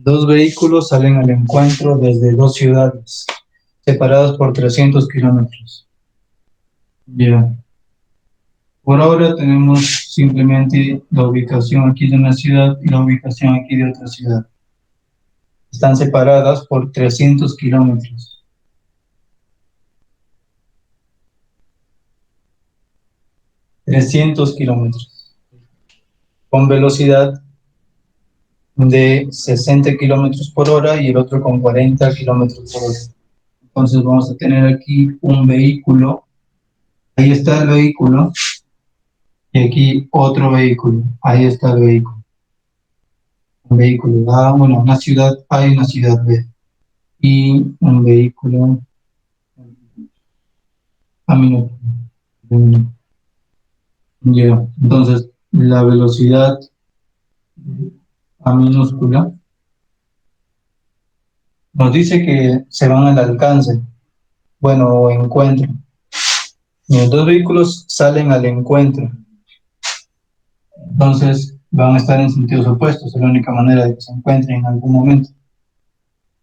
Dos vehículos salen al encuentro desde dos ciudades, separadas por 300 kilómetros. Ya. Por ahora tenemos simplemente la ubicación aquí de una ciudad y la ubicación aquí de otra ciudad. Están separadas por 300 kilómetros. 300 kilómetros. Con velocidad de 60 kilómetros por hora y el otro con 40 kilómetros por hora. Entonces vamos a tener aquí un vehículo. Ahí está el vehículo. Y aquí otro vehículo. Ahí está el vehículo. Un vehículo A, bueno, una ciudad A y una ciudad B. Y un vehículo a minuto. Ya. Entonces, la velocidad a minúscula nos dice que se van al alcance, bueno, o encuentro. Y los dos vehículos salen al encuentro. Entonces, van a estar en sentidos opuestos. Es la única manera de que se encuentren en algún momento.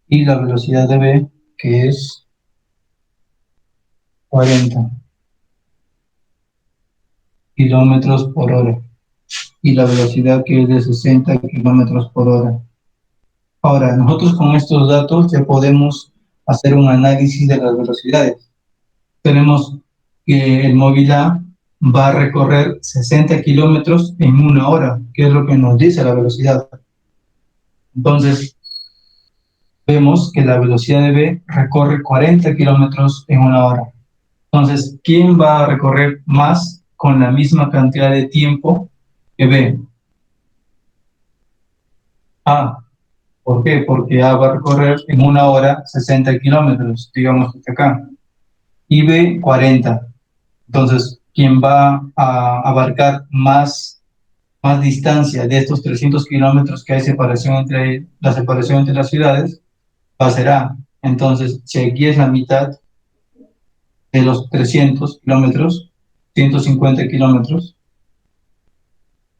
Y la velocidad de B, que es 40 kilómetros por hora. Y la velocidad que es de 60 kilómetros por hora. Ahora, nosotros con estos datos ya podemos hacer un análisis de las velocidades. Tenemos que el móvil A va a recorrer 60 kilómetros en una hora, que es lo que nos dice la velocidad. Entonces, vemos que la velocidad de B recorre 40 kilómetros en una hora. Entonces, ¿quién va a recorrer más con la misma cantidad de tiempo que B? A. ¿Por qué? Porque A va a recorrer en una hora 60 kilómetros, digamos hasta acá, y B 40. Entonces, ¿quién va a abarcar más distancia de estos 300 kilómetros que hay separación entre las ciudades? Va a ser A. Entonces, si aquí es la mitad de los 300 kilómetros, 150 kilómetros,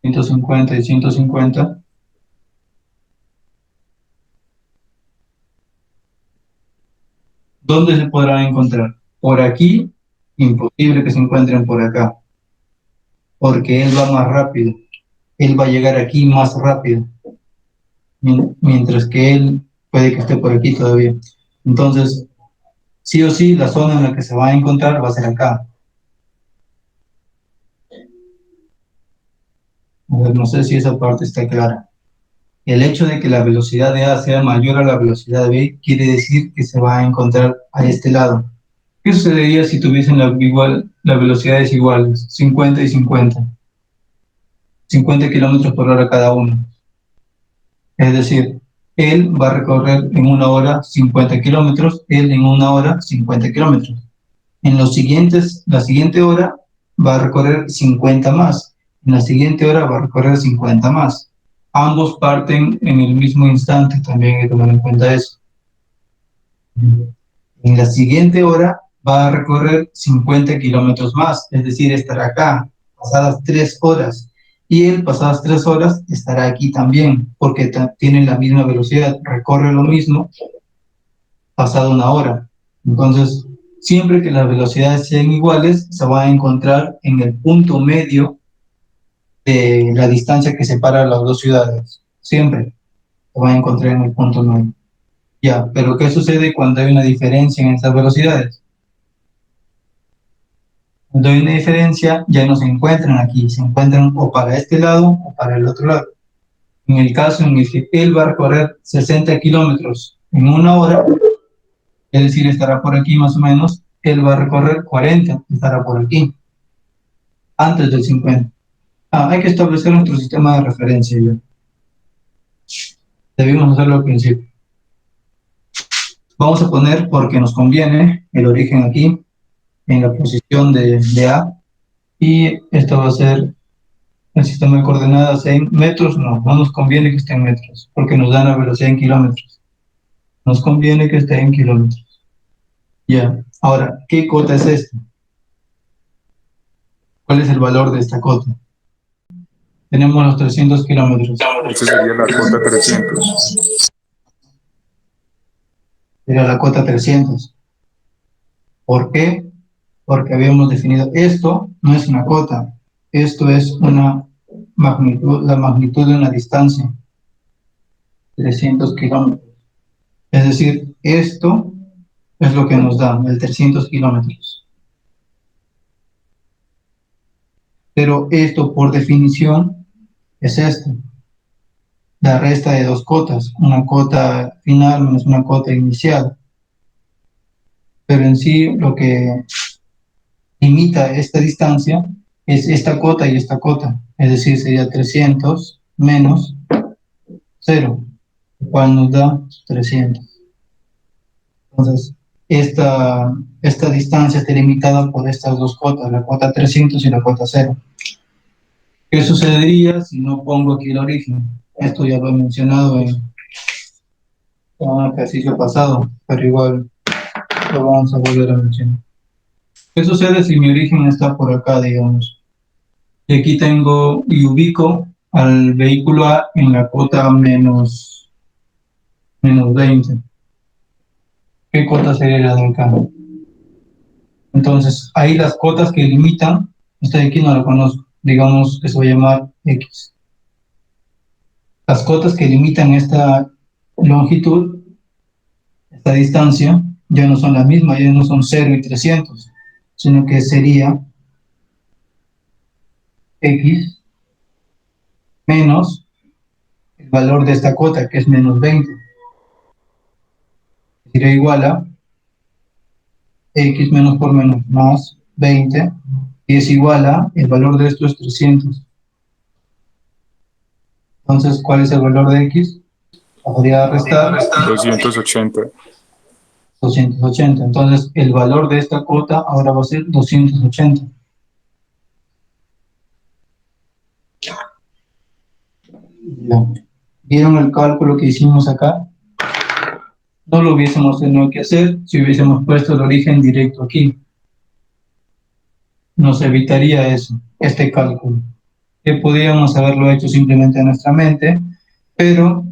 150 y 150, ¿dónde se podrán encontrar? Por aquí, imposible que se encuentren por acá, porque él va más rápido, él va a llegar aquí más rápido, mientras que él puede que esté por aquí todavía. Entonces, sí o sí, la zona en la que se va a encontrar va a ser acá. A ver, no sé si esa parte está clara. El hecho de que la velocidad de A sea mayor a la velocidad de B quiere decir que se va a encontrar a este lado. ¿Qué sucedería si tuviesen las velocidades iguales, 50 y 50? 50 kilómetros por hora cada uno. Es decir, él va a recorrer en una hora 50 kilómetros, él en una hora 50 kilómetros. La siguiente hora va a recorrer 50 más. En la siguiente hora va a recorrer 50 más. Ambos parten en el mismo instante, también hay que tomar en cuenta eso. En la siguiente hora va a recorrer 50 kilómetros más, es decir, estará acá, pasadas 3 horas. Y él, pasadas 3 horas, estará aquí también, porque tienen la misma velocidad, recorre lo mismo, pasada una hora. Entonces, siempre que las velocidades sean iguales, se va a encontrar en el punto medio de la distancia que separa las dos ciudades. Siempre se va a encontrar en el punto medio. Ya, pero ¿qué sucede cuando hay una diferencia en estas velocidades? Cuando hay una diferencia, ya no se encuentran aquí, se encuentran o para este lado o para el otro lado. En el caso en el que él va a recorrer 60 kilómetros en una hora, es decir, estará por aquí más o menos, él va a recorrer 40, estará por aquí, antes del 50. Hay que establecer nuestro sistema de referencia ya. Debimos hacerlo al principio. Vamos a poner, porque nos conviene, el origen aquí, en la posición de A, y esto va a ser el sistema de coordenadas en metros. No nos conviene que esté en metros, porque nos dan la velocidad en kilómetros. Nos conviene que esté en kilómetros. Ya, ahora, ¿qué cota es esta? ¿Cuál es el valor de esta cota? Tenemos los 300 kilómetros. Esa sería la cota 300. Sería la cota 300. ¿Por qué? Porque habíamos definido esto no es una cota, esto es una magnitud, la magnitud de una distancia, 300 kilómetros. Es decir, esto es lo que nos da el 300 kilómetros. Pero esto, por definición, es esto. La resta de dos cotas, una cota final menos una cota inicial. Pero en sí, lo que limita esta distancia es esta cota y esta cota. Es decir, sería 300 menos 0, lo cual nos da 300. Entonces, esta distancia está limitada por estas dos cotas, la cota 300 y la cota 0. ¿Qué sucedería si no pongo aquí el origen? Esto ya lo he mencionado en un ejercicio pasado, pero igual lo vamos a volver a mencionar. ¿Qué sucede si mi origen está por acá, digamos? Y aquí tengo y ubico al vehículo A en la cota menos 20. ¿Qué cota sería la de acá? Entonces, ahí las cotas que limitan, esta de aquí no la conozco, digamos que se va a llamar X. Las cotas que limitan esta longitud, esta distancia, ya no son las mismas, ya no son 0 y 300, sino que sería X menos el valor de esta cota, que es menos 20. Sería igual a X menos por menos más 20, y es igual a, el valor de esto es 300. Entonces, ¿cuál es el valor de X? Podría restar 280. 280. Entonces, el valor de esta cuota ahora va a ser 280. Ya. ¿Vieron el cálculo que hicimos acá? No lo hubiésemos tenido que hacer si hubiésemos puesto el origen directo aquí. Nos evitaría eso, este cálculo. Que podríamos haberlo hecho simplemente en nuestra mente, pero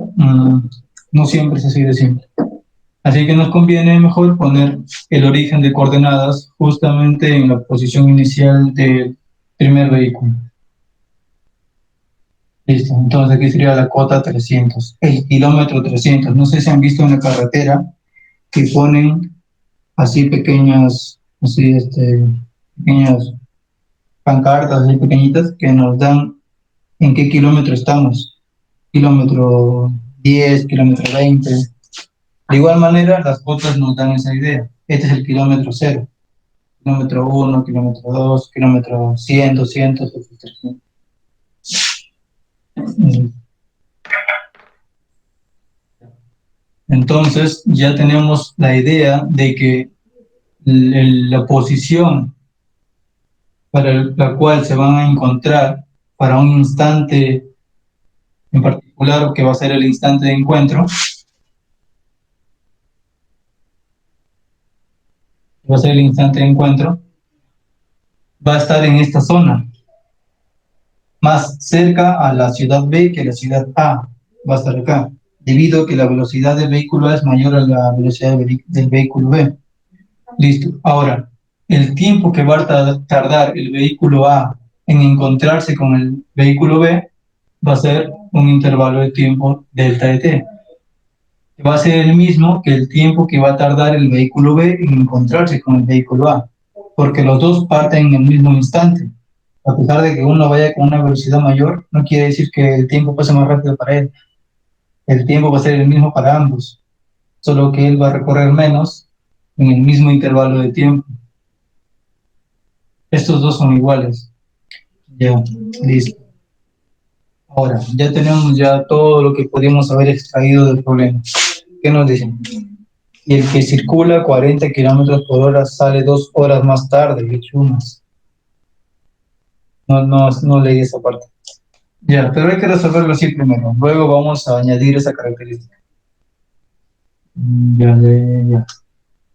no siempre es así de simple. Así que nos conviene mejor poner el origen de coordenadas justamente en la posición inicial del primer vehículo. Listo, entonces aquí sería la cota 300, el kilómetro 300. No sé si han visto en la carretera que ponen así pequeñas, pequeñas pancartas así pequeñitas que nos dan en qué kilómetro estamos. Kilómetro 10, kilómetro 20. De igual manera, las cotas nos dan esa idea. Este es el kilómetro 0, kilómetro 1, kilómetro 2, kilómetro 100, 200, 300. Entonces, ya tenemos la idea de que la posición para la cual se van a encontrar para un instante en particular, que va a ser el instante de encuentro, va a ser el instante de encuentro, va a estar en esta zona, más cerca a la ciudad B que la ciudad A, va a estar acá, debido a que la velocidad del vehículo A es mayor a la velocidad del vehículo B. Listo. Ahora, el tiempo que va a tardar el vehículo A en encontrarse con el vehículo B va a ser un intervalo de tiempo delta de t, que va a ser el mismo que el tiempo que va a tardar el vehículo B en encontrarse con el vehículo A, porque los dos parten en el mismo instante. A pesar de que uno vaya con una velocidad mayor, no quiere decir que el tiempo pase más rápido para él. El tiempo va a ser el mismo para ambos, solo que él va a recorrer menos en el mismo intervalo de tiempo. Estos dos son iguales. Ya, listo. Ahora, ya tenemos ya todo lo que podíamos haber extraído del problema. ¿Qué nos dicen? Y el que circula 40 kilómetros por hora sale 2 horas más tarde, y chumas. No leí esa parte. Ya, pero hay que resolverlo así primero. Luego vamos a añadir esa característica. Ya.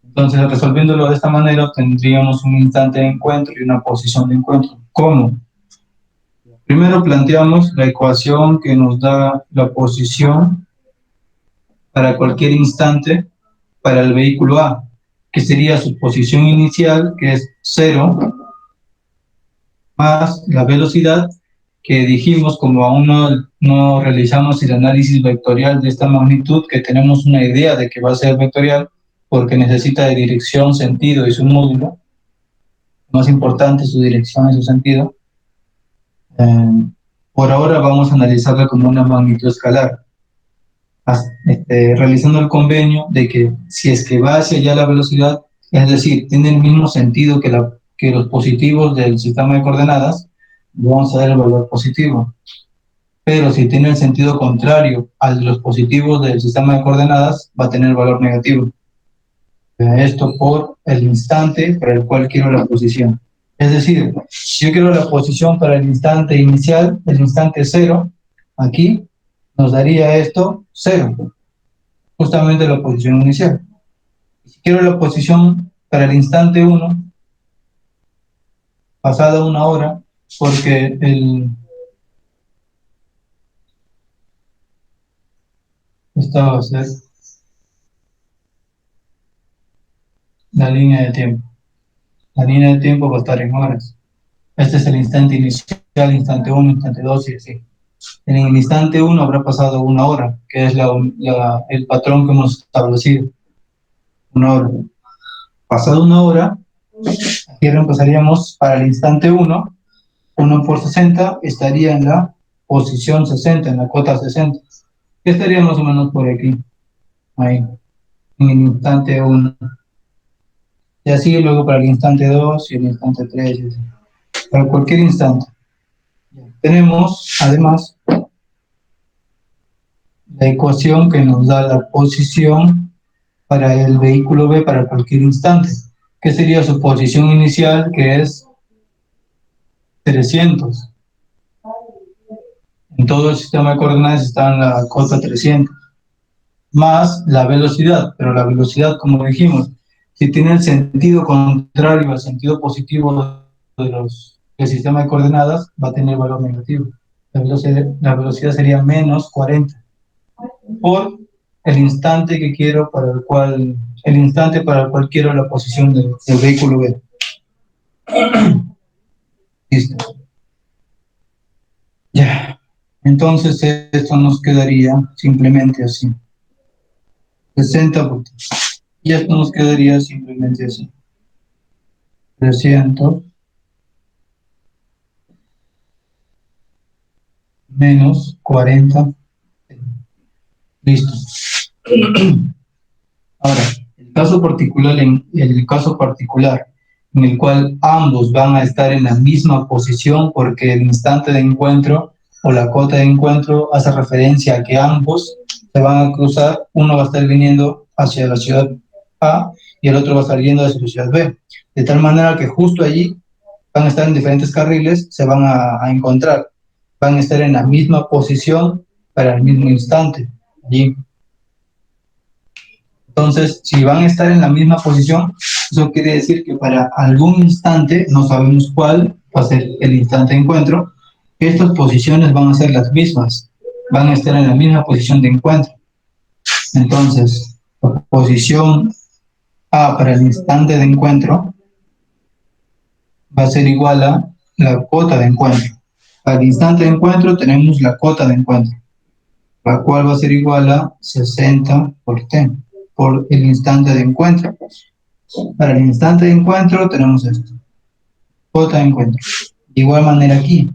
Entonces, resolviéndolo de esta manera, tendríamos un instante de encuentro y una posición de encuentro. ¿Cómo? Primero planteamos la ecuación que nos da la posición para cualquier instante para el vehículo A, que sería su posición inicial, que es 0, más la velocidad, que dijimos, como aún no realizamos el análisis vectorial de esta magnitud, que tenemos una idea de que va a ser vectorial, porque necesita de dirección, sentido y su módulo, más importante su dirección y su sentido. Por ahora vamos a analizarla como una magnitud escalar, realizando el convenio de que si es que va hacia allá la velocidad, es decir, tiene el mismo sentido que los positivos del sistema de coordenadas, vamos a dar el valor positivo. Pero si tiene el sentido contrario al de los positivos del sistema de coordenadas, va a tener el valor negativo. Esto por el instante para el cual quiero la posición. Es decir, si yo quiero la posición para el instante inicial, el instante 0, aquí nos daría esto 0, justamente la posición inicial. Si quiero la posición para el instante 1, pasada una hora, porque esta va a ser la línea de tiempo. La línea de tiempo va a estar en horas. Este es el instante inicial, instante 1, instante 2 y así. En el instante 1 habrá pasado una hora, que es el patrón que hemos establecido. Una hora. Pasado una hora, aquí reemplazaríamos para el instante 1, 1 por 60 estaría en la posición 60, en la cota 60. Que estaría más o menos por aquí, ahí, en el instante 1. Y así luego para el instante 2 y el instante 3, y así. Para cualquier instante. Tenemos, además, la ecuación que nos da la posición para el vehículo B para cualquier instante, que sería su posición inicial, que es 300. En todo el sistema de coordenadas está en la cota 300, más la velocidad, pero la velocidad, como dijimos, si tiene el sentido contrario al sentido positivo del sistema de coordenadas, va a tener valor negativo. La velocidad sería menos 40 por el instante que quiero el instante para el cual quiero la posición del vehículo B. Listo. Ya. Entonces esto nos quedaría simplemente así. 60 puntos. Y esto nos quedaría simplemente así. 300 menos 40. Listo. Ahora, el caso particular en el cual ambos van a estar en la misma posición, porque el instante de encuentro o la cota de encuentro hace referencia a que ambos se van a cruzar, uno va a estar viniendo hacia la ciudad A y el otro va a estar yendo hacia la ciudad B, de tal manera que justo allí van a estar en diferentes carriles, se van a encontrar, van a estar en la misma posición para el mismo instante, allí. Entonces, si van a estar en la misma posición, eso quiere decir que para algún instante, no sabemos cuál va a ser el instante de encuentro, estas posiciones van a ser las mismas, van a estar en la misma posición de encuentro. Entonces, la posición A para el instante de encuentro va a ser igual a la cota de encuentro. Al instante de encuentro tenemos la cota de encuentro, la cual va a ser igual a 60 por t, por el instante de encuentro. Para el instante de encuentro tenemos esto, cota de encuentro. De igual manera aquí,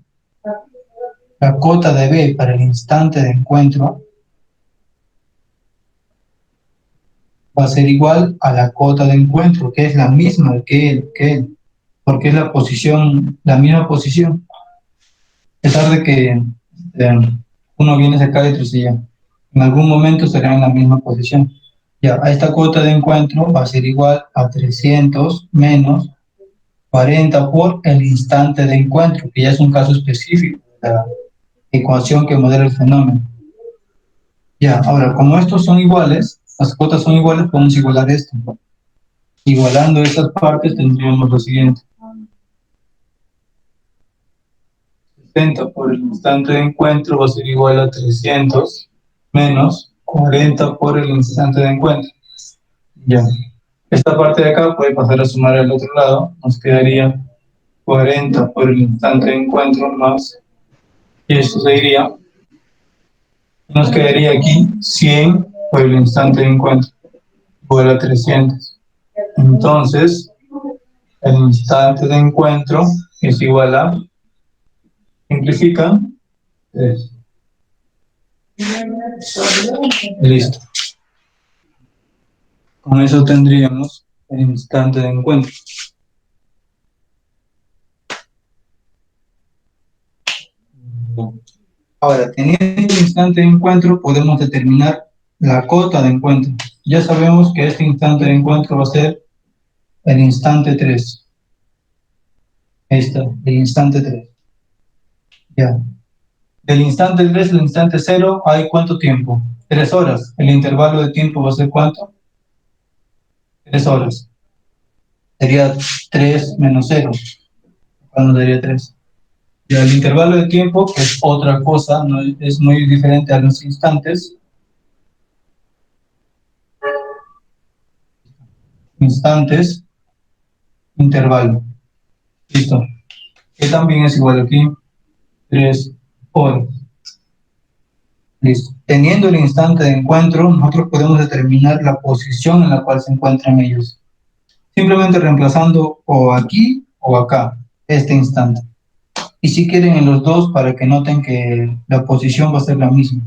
la cota de B para el instante de encuentro va a ser igual a la cota de encuentro, que es la misma que él, porque es la misma posición. A pesar de que uno viene a sacar de ya, en algún momento estará en la misma posición. Ya, a esta cota de encuentro va a ser igual a 300 menos 40 por el instante de encuentro, que ya es un caso específico de la ecuación que modela el fenómeno. Ya, ahora, como estos son iguales, las cotas son iguales, podemos igualar esto. Igualando estas partes tendríamos lo siguiente. 60 por el instante de encuentro va a ser igual a 300 menos 40 por el instante de encuentro. Ya. Esta parte de acá puede pasar a sumar al otro lado. Nos quedaría 40 por el instante de encuentro más, y esto se iría. Nos quedaría aquí 100 por el instante de encuentro, igual a 300. Entonces, el instante de encuentro es igual a, simplifica, 3. Listo. Con eso tendríamos el instante de encuentro. Ahora, teniendo el instante de encuentro, podemos determinar la cota de encuentro. Ya sabemos que este instante de encuentro va a ser el instante 3. Ahí está, el instante 3. Ya. Del instante 3 al instante 0, ¿hay cuánto tiempo? 3 horas. ¿El intervalo de tiempo va a ser cuánto? 3 horas. Sería 3 menos 0. ¿Cuándo sería 3? Y el intervalo de tiempo, que es otra cosa, no es muy diferente a los instantes. Instantes, intervalo. Listo. Que también es igual aquí, 3 horas. Listo. Teniendo el instante de encuentro, nosotros podemos determinar la posición en la cual se encuentran ellos. Simplemente reemplazando o aquí o acá, este instante. Y si quieren en los dos para que noten que la posición va a ser la misma.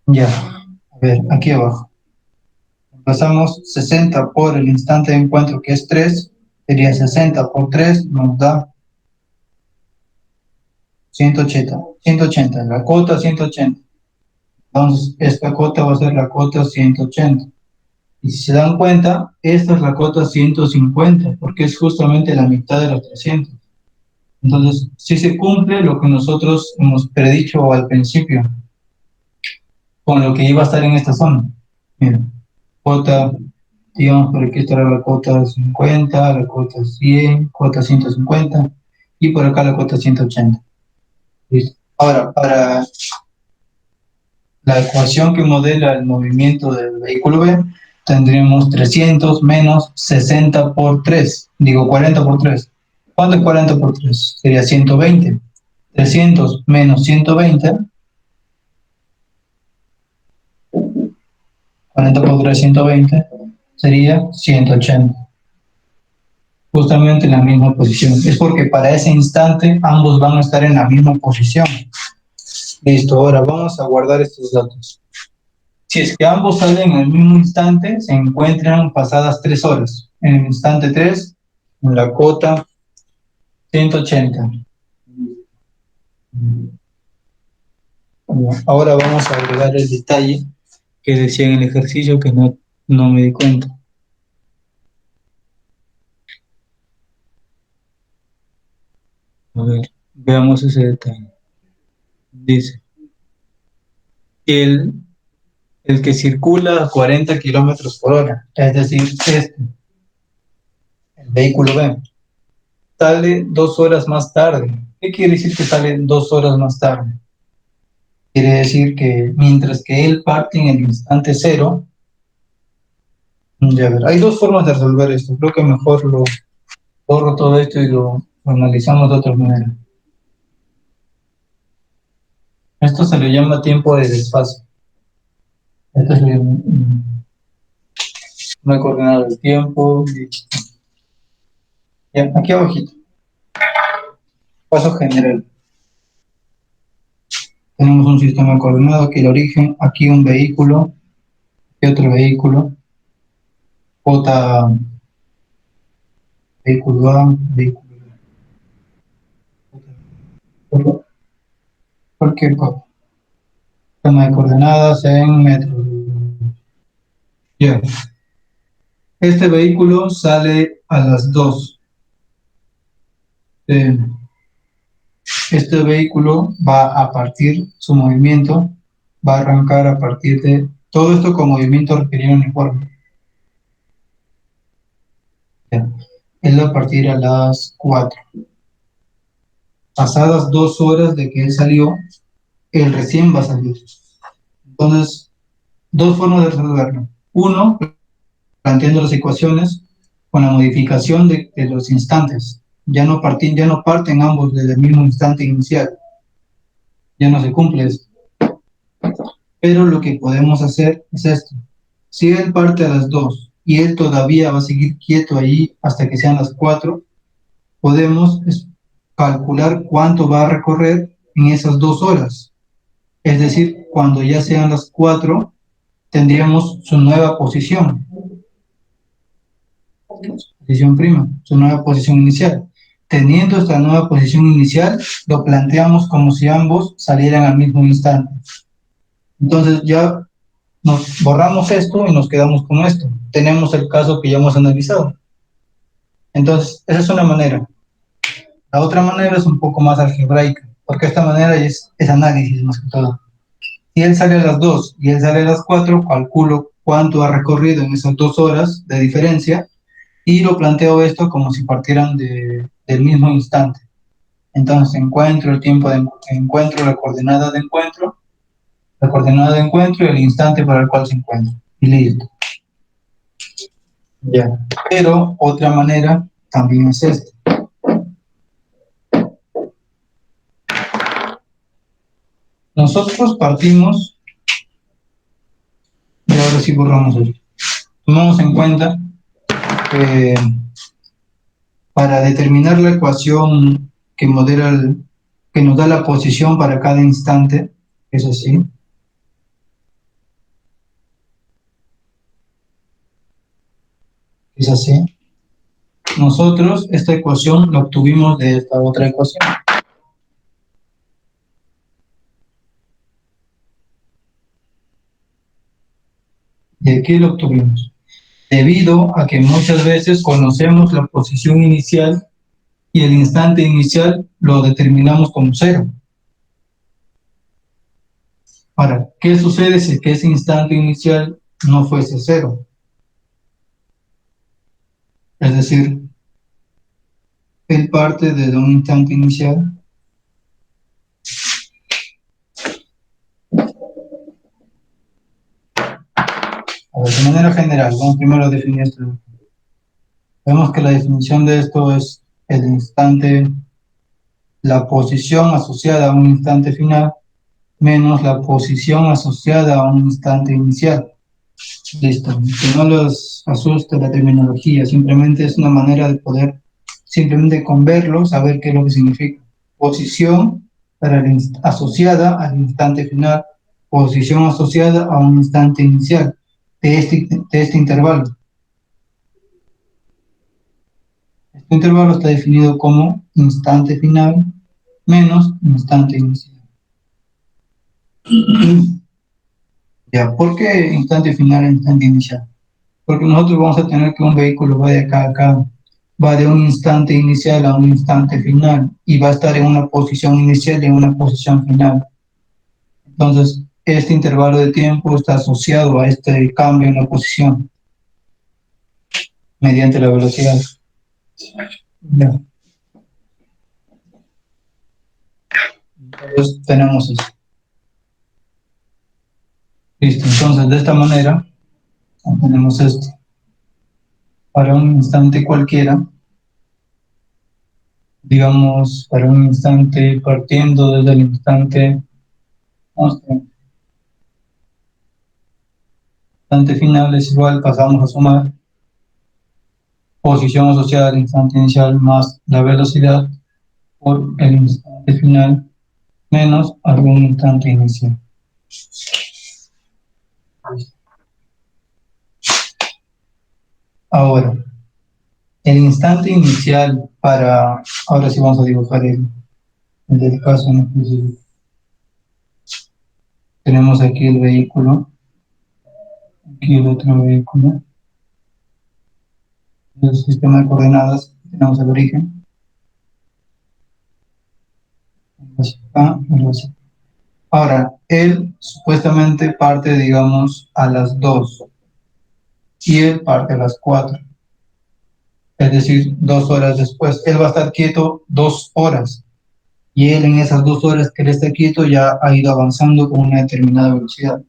Ya, a ver, aquí abajo. Pasamos 60 por el instante de encuentro que es 3, sería 60 por 3, nos da 180, 180, la cota 180. Entonces, esta cota va a ser la cota 180. Y si se dan cuenta, esta es la cota 150, porque es justamente la mitad de los 300. Entonces, si se cumple lo que nosotros hemos predicho al principio, con lo que iba a estar en esta zona. Miren, cota, digamos, por aquí estará la cota 50, la cota 100, cota 150, y por acá la cota 180. ¿Listo? Ahora, para la ecuación que modela el movimiento del vehículo B, tendríamos 300 menos 60 por 3, digo 40 por 3. ¿Cuánto es 40 por 3? Sería 120. 300 menos 120, 40 por 3, 120, sería 180. Justamente en la misma posición. Es porque para ese instante ambos van a estar en la misma posición. Listo, ahora vamos a guardar estos datos. Si es que ambos salen en el mismo instante, se encuentran pasadas 3 horas. En el instante 3, en la cota 180. Ahora vamos a agregar el detalle que decía en el ejercicio que no me di cuenta. A ver, veamos ese detalle. Dice, el, el que circula a 40 kilómetros por hora, es decir, el vehículo B, sale 2 horas más tarde. ¿Qué quiere decir que sale 2 horas más tarde? Quiere decir que mientras que él parte en el instante cero, ya ver, hay dos formas de resolver esto. Creo que mejor lo borro todo esto y lo analizamos de otra manera. Esto se le llama tiempo de desfase. Esto es una coordenada del tiempo. Ya, aquí abajito, paso general. Tenemos un sistema coordenado, aquí el origen, aquí un vehículo, aquí otro vehículo, J, vehículo A, vehículo B, cualquier cosa. Sistema de coordenadas en metros. Ya. Este vehículo sale a las 2. Este vehículo va a partir, su movimiento va a arrancar a partir de todo esto con movimiento referido uniforme. Ya. Él va a partir a las 4. Pasadas 2 horas de que él salió, él recién va a salir. Entonces, dos formas de resolverlo. Uno, planteando las ecuaciones con la modificación de los instantes. Ya no parten ambos del mismo instante inicial, ya no se cumple eso. Pero lo que podemos hacer es esto. Si él parte a las 2 y él todavía va a seguir quieto ahí hasta que sean las 4, podemos calcular cuánto va a recorrer en esas 2 horas. Es decir, cuando ya sean las 4, tendríamos su nueva posición prima, su nueva posición inicial. Teniendo esta nueva posición inicial, lo planteamos como si ambos salieran al mismo instante. Entonces ya nos borramos esto y nos quedamos con esto. Tenemos el caso que ya hemos analizado. Entonces, esa es una manera. La otra manera es un poco más algebraica, porque esta manera es análisis más que todo. Si él sale a las 2 y él sale a las 4, calculo cuánto ha recorrido en esas 2 horas de diferencia y lo planteo esto como si partieran del mismo instante. Entonces encuentro el tiempo de encuentro, la coordenada de encuentro y el instante para el cual se encuentra. Y listo. Ya. Pero otra manera también es esta. Nosotros partimos, y ahora sí borramos esto. Tomamos en cuenta que para determinar la ecuación que que nos da la posición para cada instante, es así. Es así. Nosotros esta ecuación la obtuvimos de esta otra ecuación. ¿De qué lo obtuvimos? Debido a que muchas veces conocemos la posición inicial y el instante inicial lo determinamos como 0. Ahora, ¿qué sucede si ese instante inicial no fuese 0? Es decir, él parte desde un instante inicial. A ver, de manera general, vamos primero a definir esto. Vemos que la definición de esto es el instante, la posición asociada a un instante final menos la posición asociada a un instante inicial. Listo, que no los asuste la terminología, simplemente es una manera de poder, simplemente con verlo, saber qué es lo que significa. Posición asociada al instante final, posición asociada a un instante inicial de este intervalo. Este intervalo está definido como instante final menos instante inicial. Ya, ¿por qué instante final e instante inicial? Porque nosotros vamos a tener que un vehículo va de acá a acá, va de un instante inicial a un instante final y va a estar en una posición inicial y en una posición final. Entonces, este intervalo de tiempo está asociado a este cambio en la posición mediante la velocidad. Ya. Entonces, tenemos eso. Listo, entonces de esta manera tenemos esto. Para un instante cualquiera, digamos, para un instante partiendo desde el instante, instante final es igual, pasamos a sumar posición asociada al instante inicial más la velocidad por el instante final menos algún instante inicial. Ahora, el instante inicial para, ahora sí vamos a dibujar el del caso en específico. Tenemos aquí el vehículo, aquí el otro vehículo, el sistema de coordenadas, tenemos el origen, ahora, él supuestamente parte, digamos, a las 2 y él parte a las 4. Es decir, 2 horas después. Él va a estar quieto 2 horas. Y él en esas 2 horas que él está quieto ya ha ido avanzando con una determinada velocidad.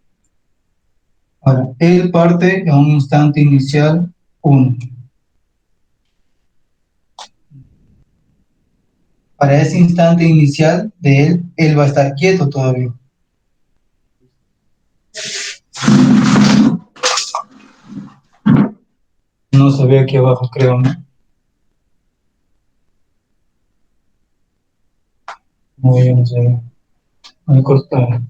Ahora, él parte a un instante inicial 1. Para ese instante inicial de él va a estar quieto todavía. No se ve aquí abajo, creo, ¿no? No, ya no se ve. Voy a cortar.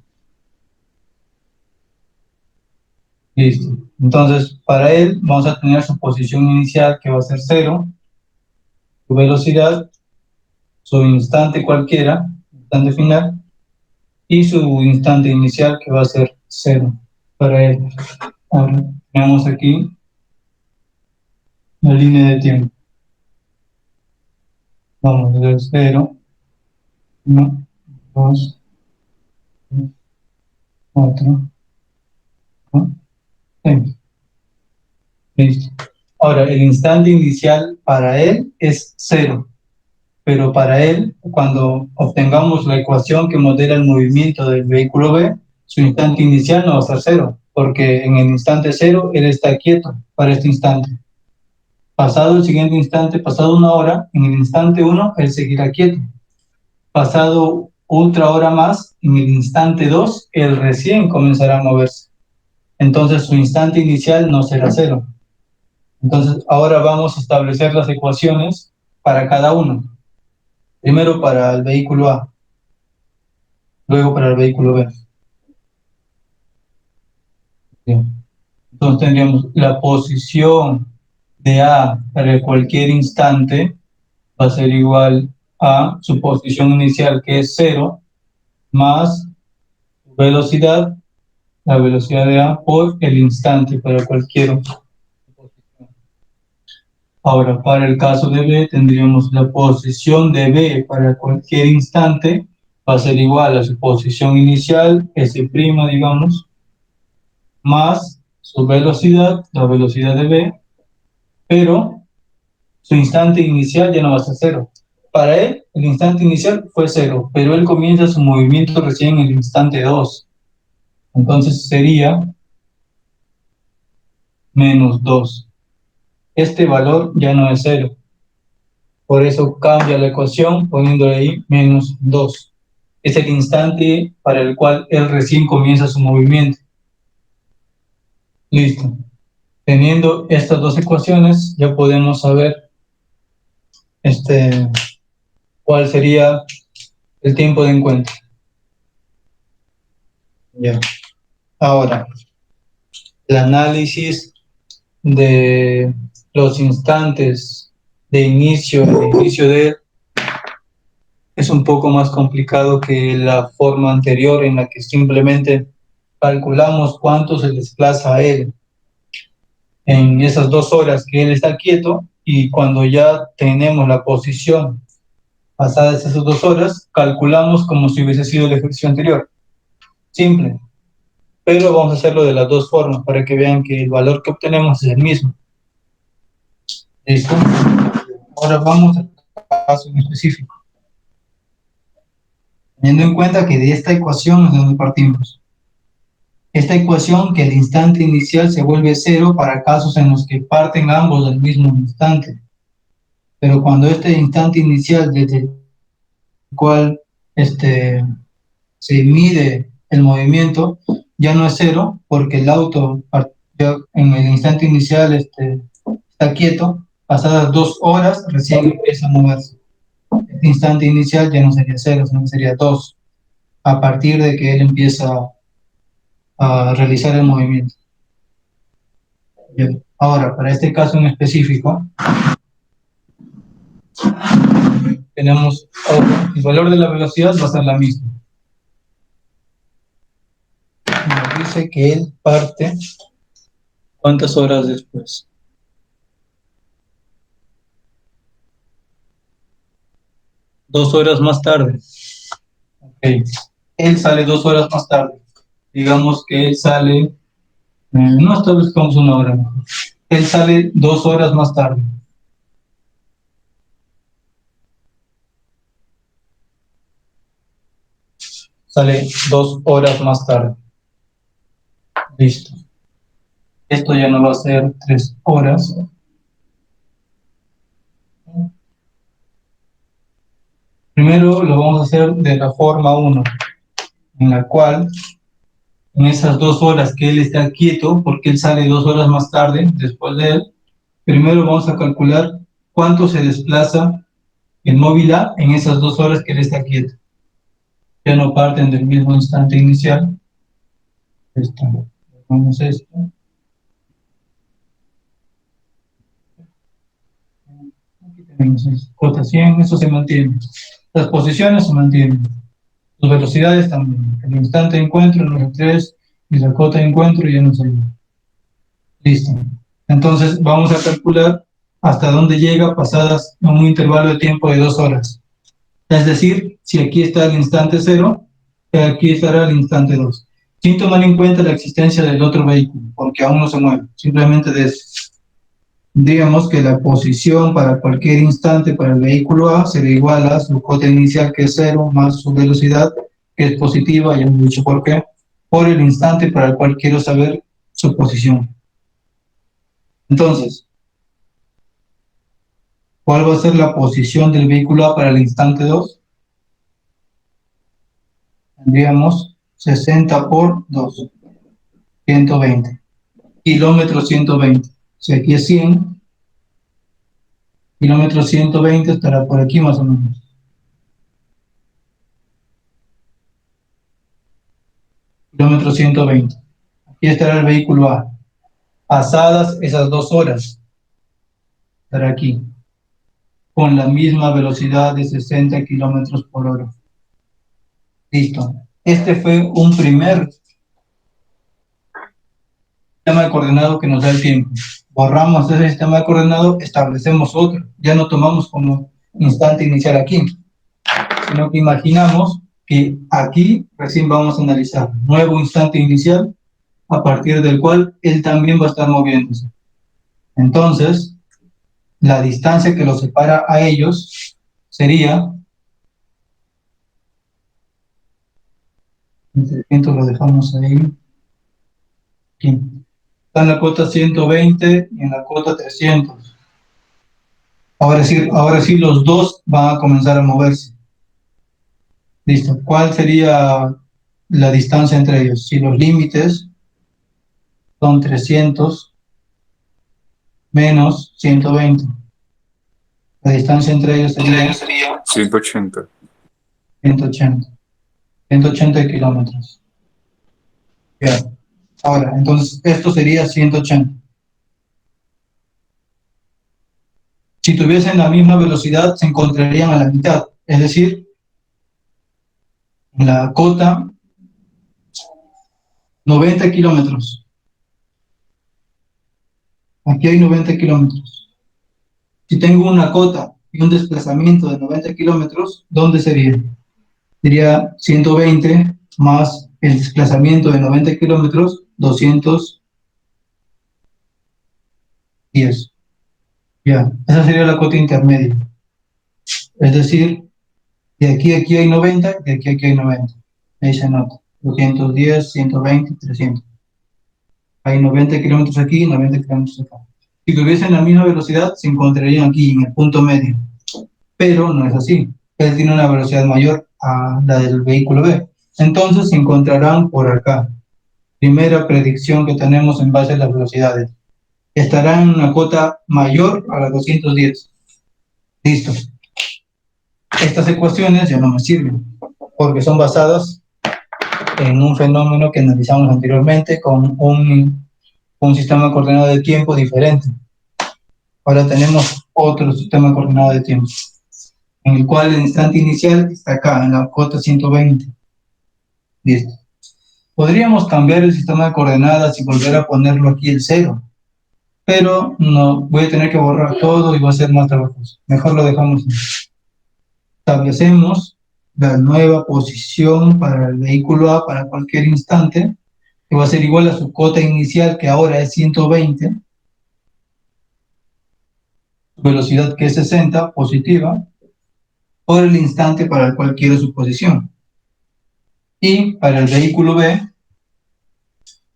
Listo. Entonces, para él vamos a tener su posición inicial que va a ser 0, su velocidad, su instante cualquiera, instante final, y su instante inicial que va a ser 0 para él. Ahora, tenemos aquí la línea de tiempo. Vamos a hacer 0, 1, 2, 4, 6. Listo. Ahora, el instante inicial para él es 0, pero para él, cuando obtengamos la ecuación que modela el movimiento del vehículo B, su instante inicial no va a ser 0, porque en el instante 0 él está quieto para este instante. Pasado el siguiente instante, pasado una hora, en el instante 1 él seguirá quieto. Pasado otra hora más, en el instante 2 él recién comenzará a moverse. Entonces su instante inicial no será 0. Entonces ahora vamos a establecer las ecuaciones para cada uno. Primero para el vehículo A, luego para el vehículo B. Bien. Entonces tendríamos la posición de A para cualquier instante va a ser igual a su posición inicial, que es 0, más su velocidad, la velocidad de A por el instante para cualquier posición. Ahora, para el caso de B, tendríamos la posición de B para cualquier instante va a ser igual a su posición inicial, S', digamos, más su velocidad, la velocidad de B, pero su instante inicial ya no va a ser 0. Para él, el instante inicial fue 0, pero él comienza su movimiento recién en el instante 2. Entonces sería menos 2. Este valor ya no es 0. Por eso cambia la ecuación poniéndole ahí menos 2. Es el instante para el cual él recién comienza su movimiento. Listo. Teniendo estas dos ecuaciones, ya podemos saber cuál sería el tiempo de encuentro. Ya. Ahora, el análisis de los instantes de inicio de es un poco más complicado que la forma anterior en la que simplemente calculamos cuánto se desplaza a él en esas 2 horas que él está quieto, y cuando ya tenemos la posición pasadas esas 2 horas, calculamos como si hubiese sido el ejercicio anterior. Simple, pero vamos a hacerlo de las dos formas para que vean que el valor que obtenemos es el mismo. ¿Listo? Ahora vamos al caso en específico. Teniendo en cuenta que de esta ecuación es de donde partimos. Esta ecuación que el instante inicial se vuelve 0 para casos en los que parten ambos del mismo instante. Pero cuando este instante inicial desde el cual se mide el movimiento ya no es 0, porque el auto en el instante inicial está quieto, pasadas 2 horas recién empieza a moverse. Este instante inicial ya no sería 0, sino sería 2, a partir de que él empieza a realizar el movimiento. Bien. Ahora, para este caso en específico, tenemos el valor de la velocidad va a ser la misma. Nos dice que él parte ¿cuántas horas después? 2 horas más tarde. Okay. Él sale 2 horas más tarde. Digamos que él sale, no establezcamos una hora. Él sale 2 horas más tarde. Sale 2 horas más tarde. Listo. Esto ya no va a ser 3 horas. Primero lo vamos a hacer de la forma 1, en la cual en esas 2 horas que él está quieto, porque él sale 2 horas más tarde, después de él, primero vamos a calcular cuánto se desplaza el móvil A en esas 2 horas que él está quieto. Ya no parten del mismo instante inicial. Esto, vamos a esto. Aquí tenemos cota 100, eso se mantiene. Las posiciones se mantienen. Las velocidades también. El instante de encuentro, no 3, y la cota de encuentro ya no sé. Listo. Entonces vamos a calcular hasta dónde llega pasadas un intervalo de tiempo de 2 horas. Es decir, si aquí está el instante 0, aquí estará el instante 2. Sin tomar en cuenta la existencia del otro vehículo, porque aún no se mueve. Simplemente digamos que la posición para cualquier instante para el vehículo A será igual a su cota inicial, que es 0, más su velocidad, que es positiva, ya hemos dicho por qué, por el instante para el cual quiero saber su posición. Entonces, ¿cuál va a ser la posición del vehículo A para el instante 2? Tendríamos 60 por 2, 120. Kilómetros 120. Si aquí es 100, kilómetros 120 estará por aquí más o menos. Kilómetros 120. Aquí estará el vehículo A. Pasadas esas 2 horas, estará aquí, con la misma velocidad de 60 kilómetros por hora. Listo. Este fue un primer sistema de coordenado que nos da el tiempo. Borramos ese sistema de coordenado, establecemos otro. Ya no tomamos como instante inicial aquí, sino que imaginamos que aquí recién vamos a analizar nuevo instante inicial a partir del cual él también va a estar moviéndose. Entonces, la distancia que los separa a ellos sería, el lo dejamos ahí, aquí. Está en la cota 120 y en la cota 300. Ahora sí los dos van a comenzar a moverse. Listo. ¿Cuál sería la distancia entre ellos? Si los límites son 300 menos 120, la distancia entre ellos sería 180. 180. 180 kilómetros. Bien. Ahora, entonces, esto sería 180. Si tuviesen la misma velocidad, se encontrarían a la mitad. Es decir, en la cota 90 kilómetros. Aquí hay 90 kilómetros. Si tengo una cota y un desplazamiento de 90 kilómetros, ¿dónde sería? Sería 120 más el desplazamiento de 90 kilómetros, 210. Ya, esa sería la cota intermedia. Es decir, de aquí a aquí hay 90, de aquí a aquí hay 90. Ahí se nota. 210, 120, 300. Hay 90 kilómetros aquí y 90 kilómetros acá. Si tuviesen la misma velocidad, se encontrarían aquí en el punto medio. Pero no es así. Él tiene una velocidad mayor a la del vehículo B. Entonces se encontrarán por acá. Primera predicción que tenemos en base a las velocidades. Estarán en una cota mayor a las 210. Listo. Estas ecuaciones ya no me sirven, porque son basadas en un fenómeno que analizamos anteriormente con un sistema de coordenado de tiempo diferente. Ahora tenemos otro sistema de coordenado de tiempo, en el cual el instante inicial está acá, en la cota 120. Listo. Podríamos cambiar el sistema de coordenadas y volver a ponerlo aquí el 0, pero no, voy a tener que borrar todo y va a ser más trabajoso. Mejor lo dejamos así. Establecemos la nueva posición para el vehículo A para cualquier instante, que va a ser igual a su cota inicial, que ahora es 120, su velocidad que es 60, positiva, por el instante para el cual quiero su posición. Y para el vehículo B,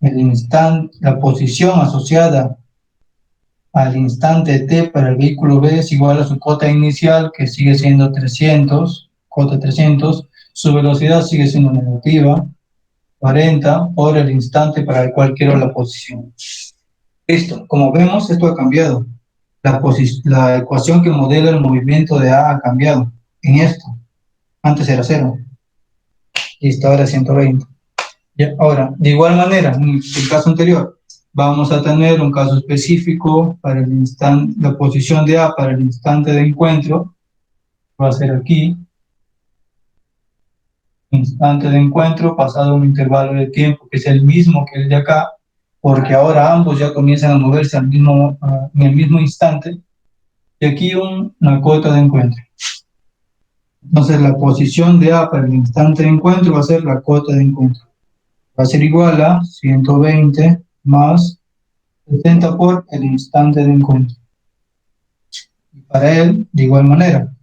la posición asociada al instante t para el vehículo B es igual a su cota inicial, que sigue siendo 300, cota 300, su velocidad sigue siendo negativa, 40 por el instante para el cual quiero la posición. Listo, como vemos, esto ha cambiado. La ecuación que modela el movimiento de A ha cambiado en esto. Antes era 0. Listo, ahora 120. Ya, ahora, de igual manera, en el caso anterior, vamos a tener un caso específico para el instante, la posición de A para el instante de encuentro. Va a ser aquí, instante de encuentro pasado un intervalo de tiempo que es el mismo que el de acá, porque ahora ambos ya comienzan a moverse en el mismo instante, y aquí una cota de encuentro. Entonces la posición de A para el instante de encuentro va a ser la cota de encuentro. Va a ser igual a 120 más 70 por el instante de encuentro. Y para él, de igual manera,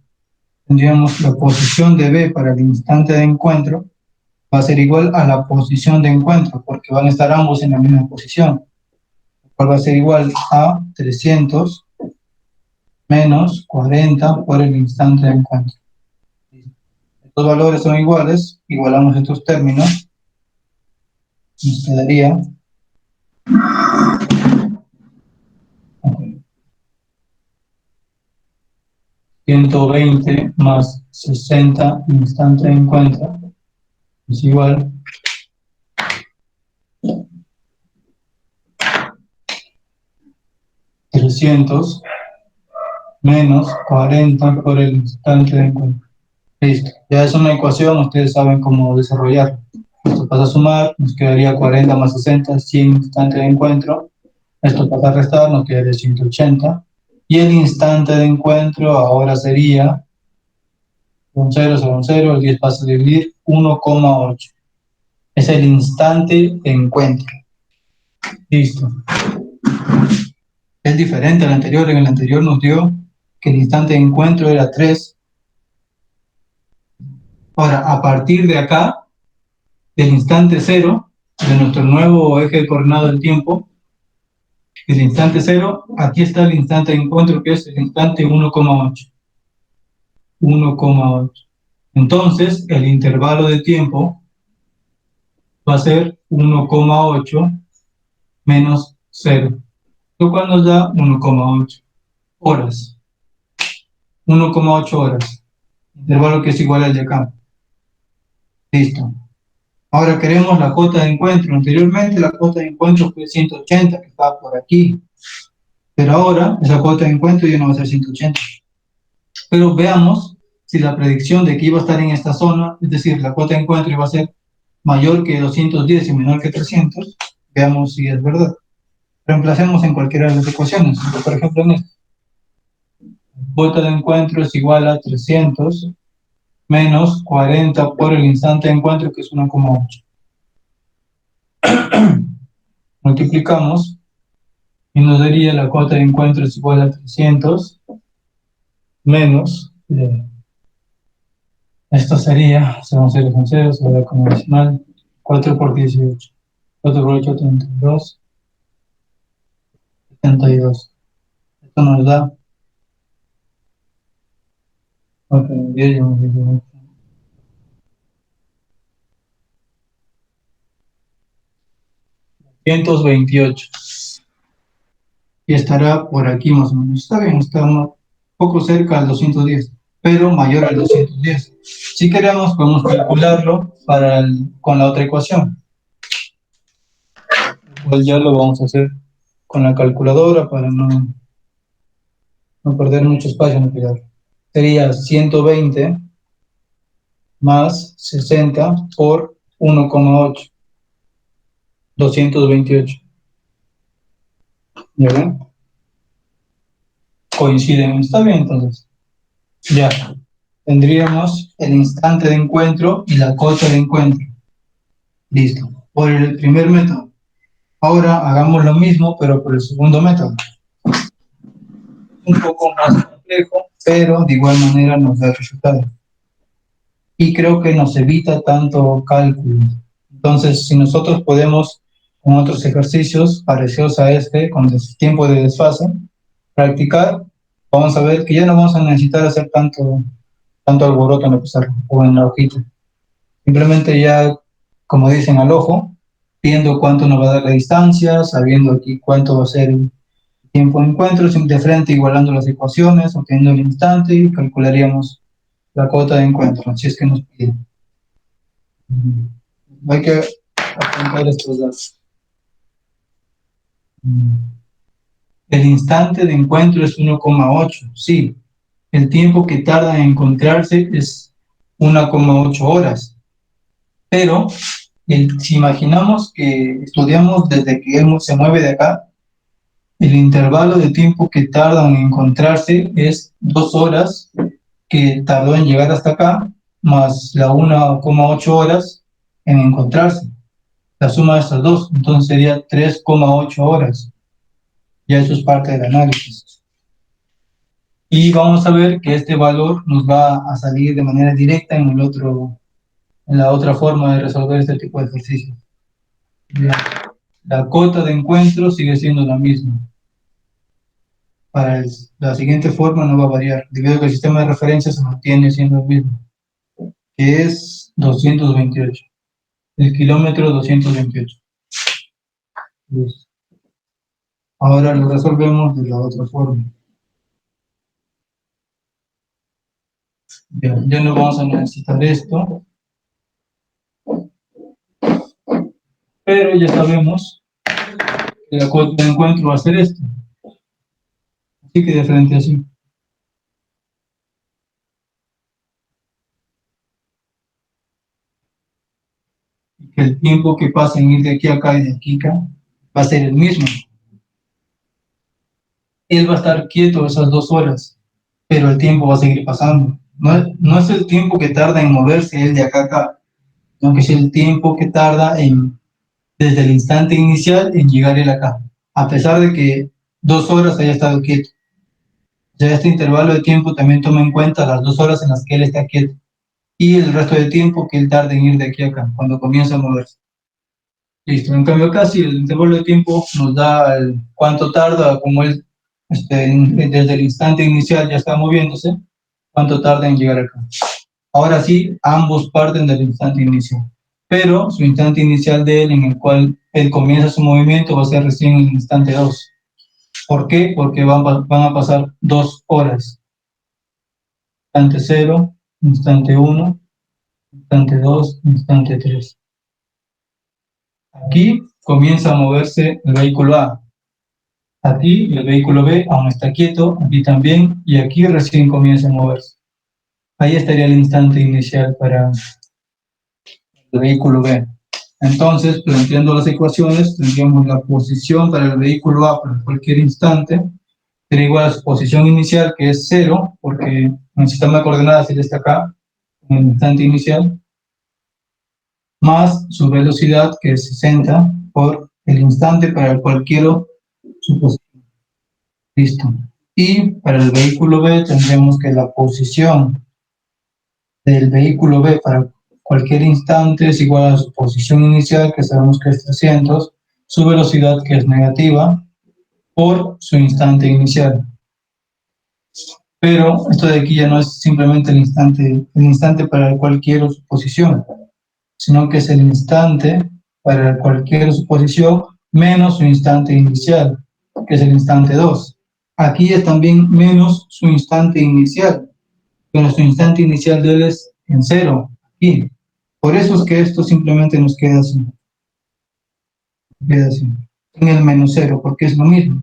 tendríamos la posición de B para el instante de encuentro va a ser igual a la posición de encuentro, porque van a estar ambos en la misma posición. Lo cual va a ser igual a 300 menos 40 por el instante de encuentro. Estos valores son iguales, igualamos estos términos, nos quedaría 120 más 60 instante de encuentro es igual a 300 menos 40 por el instante de encuentro. Listo, ya es una ecuación, ustedes saben cómo desarrollarla. Esto pasa a sumar, nos quedaría 40 más 60, 100 instante de encuentro. Esto pasa a restar, nos quedaría 180. Y el instante de encuentro ahora sería un 0, 0, 0, el 10 pasa a dividir 1,8. Es el instante de encuentro. Listo. Es diferente al anterior. En el anterior nos dio que el instante de encuentro era 3. Ahora, a partir de acá, del instante 0, de nuestro nuevo eje de coordenado del tiempo, el instante 0, aquí está el instante de encuentro, que es el instante 1,8. 1,8. Entonces, el intervalo de tiempo va a ser 1,8 menos 0, lo cual nos da 1,8 horas. 1,8 horas. Intervalo que es igual al de acá. Listo. Ahora queremos la cota de encuentro. Anteriormente la cota de encuentro fue 180, que estaba por aquí. Pero ahora esa cota de encuentro ya no va a ser 180. Pero veamos si la predicción de que iba a estar en esta zona, es decir, la cota de encuentro iba a ser mayor que 210 y menor que 300, veamos si es verdad. Reemplacemos en cualquiera de las ecuaciones. Por ejemplo, en esta. Cota de encuentro es igual a 300 menos 40 por el instante de encuentro, que es 1,8. Multiplicamos y nos daría la cota de encuentro es igual a 300 menos, esto sería, son ceros con ceros, se va como decimal, 4 por 18. 4 por 8, 32. 72. Esto nos da, ok, 10, 228. Y estará por aquí más o menos. Está bien, está un poco cerca al 210, pero mayor al 210. Si queremos, podemos calcularlo con la otra ecuación. Pues ya lo vamos a hacer con la calculadora para no perder mucho espacio en el pilar. Sería 120 más 60 por 1,8. 228. ¿Ya ven? Coinciden. Está bien, entonces. Ya. Tendríamos el instante de encuentro y la cota de encuentro. Listo. Por el primer método. Ahora hagamos lo mismo, pero por el segundo método. Un poco más complejo, pero de igual manera nos da el resultado. Y creo que nos evita tanto cálculo. Entonces, si nosotros podemos con otros ejercicios parecidos a este, con tiempo de desfase, practicar, vamos a ver que ya no vamos a necesitar hacer tanto alboroto en la pizarra o en la hojita. Simplemente ya, como dicen, al ojo, viendo cuánto nos va a dar la distancia, sabiendo aquí cuánto va a ser el tiempo de encuentro, de frente igualando las ecuaciones, obteniendo el instante y calcularíamos la cota de encuentro, si es que nos piden. Hay que apuntar estos datos. El instante de encuentro es 1,8, sí. El tiempo que tarda en encontrarse es 1,8 horas. Pero si imaginamos que estudiamos desde que él se mueve de acá, el intervalo de tiempo que tarda en encontrarse es 2 horas que tardó en llegar hasta acá, más la 1,8 horas en encontrarse. La suma de estas dos, entonces sería 3,8 horas. Ya eso es parte del análisis. Y vamos a ver que este valor nos va a salir de manera directa en la otra forma de resolver este tipo de ejercicios. La cota de encuentro sigue siendo la misma. Para la siguiente forma no va a variar, debido a que el sistema de referencia se mantiene siendo el mismo, que es 228. El kilómetro 228. Listo. Ahora lo resolvemos de la otra forma. Ya no vamos a necesitar esto, pero ya sabemos que la cota de encuentro va a ser esto. Así que de frente así. Que el tiempo que pasa en ir de aquí a acá y de aquí a acá va a ser el mismo. Él va a estar quieto esas 2 horas, pero el tiempo va a seguir pasando. No es el tiempo que tarda en moverse él de acá a acá, sino que es el tiempo que tarda desde el instante inicial en llegar él acá, a pesar de que 2 horas haya estado quieto. Ya este intervalo de tiempo también toma en cuenta las 2 horas en las que él está quieto y el resto de tiempo que él tarda en ir de aquí a acá, cuando comienza a moverse. Listo, en cambio acá sí, el intervalo de tiempo nos da cuánto tarda, como él desde el instante inicial ya está moviéndose, cuánto tarda en llegar acá. Ahora sí, ambos parten del instante inicial, pero su instante inicial de él, en el cual él comienza su movimiento, va a ser recién en el instante 2. ¿Por qué? Porque van a pasar 2 horas. Instante 0, instante 1, instante 2, instante 3. Aquí comienza a moverse el vehículo A. Aquí el vehículo B aún está quieto, aquí también, y aquí recién comienza a moverse. Ahí estaría el instante inicial para el vehículo B. Entonces, planteando las ecuaciones, tendríamos la posición para el vehículo A para cualquier instante, sería igual a su posición inicial, que es 0, porque en el sistema de coordenadas él está acá, en el instante inicial, más su velocidad, que es 60, por el instante para el cual quiero su posición. Listo. Y para el vehículo B tendremos que la posición del vehículo B para cualquier instante es igual a su posición inicial, que sabemos que es 300, su velocidad, que es negativa, por su instante inicial. Pero esto de aquí ya no es simplemente el instante para el cual quiero su posición, sino que es el instante para el cual quiero su posición menos su instante inicial, que es el instante 2. Aquí es también menos su instante inicial, pero su instante inicial de él es en 0, aquí. Por eso es que esto simplemente nos queda así, en el menos 0, porque es lo mismo.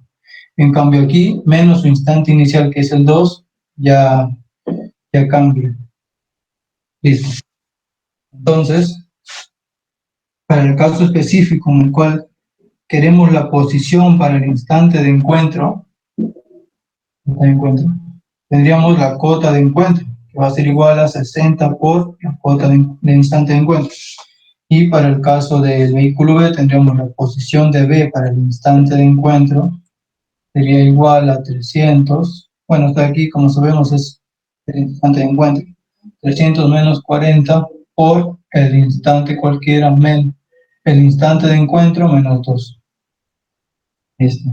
En cambio aquí, menos su instante inicial, que es el 2, ya cambia. Listo. Entonces, para el caso específico en el cual queremos la posición para el instante de encuentro, tendríamos la cota de encuentro, que va a ser igual a 60 por la cota de instante de encuentro. Y para el caso del vehículo B, tendríamos la posición de B para el instante de encuentro, sería igual a 300, bueno, está aquí, como sabemos, es el instante de encuentro, 300 menos 40 por el instante cualquiera el instante de encuentro menos 2. Listo.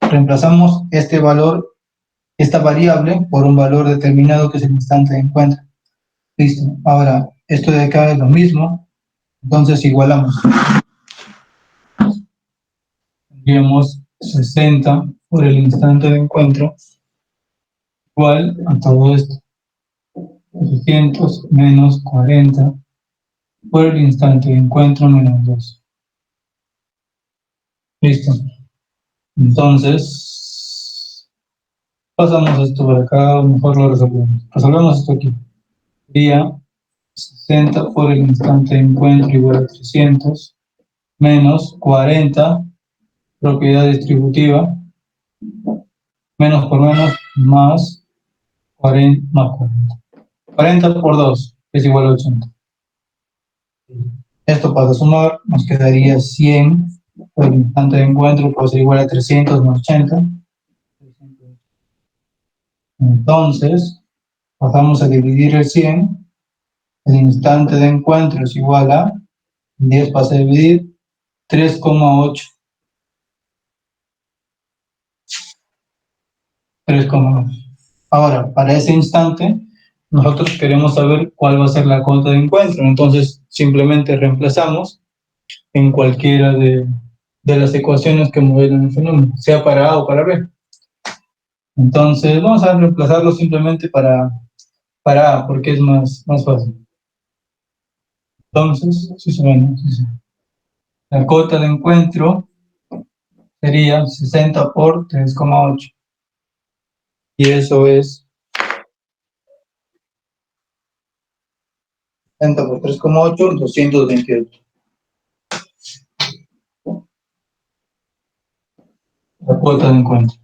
Reemplazamos este valor, esta variable, por un valor determinado que es el instante de encuentro. Listo. Ahora, esto de acá es lo mismo, entonces igualamos. Tendríamos 60 por el instante de encuentro igual a todo esto. 800 menos 40 por el instante de encuentro menos 2. Listo. Entonces, pasamos esto por acá, o mejor lo resolvemos. Resolvemos esto aquí. Sería 60 por el instante de encuentro igual a 300 menos 40, propiedad distributiva, menos por menos, más 40, más 40. 40 por 2 es igual a 80. Esto para sumar nos quedaría 100 por el instante de encuentro, puede ser igual a 300 más 80. Entonces, pasamos a dividir el 100. El instante de encuentro es igual a 10 pasa a dividir 3,8. 3,8. Ahora, para ese instante, nosotros queremos saber cuál va a ser la cota de encuentro. Entonces, simplemente reemplazamos en cualquiera de las ecuaciones que modelan el fenómeno, sea para A o para B. Entonces, vamos a reemplazarlo simplemente para A, porque es más fácil. Entonces, sí se ve, sí se ve. La cota de encuentro sería 60 por 3,8. Y eso es 60 por 3,8, 228. La cuota de encuentro.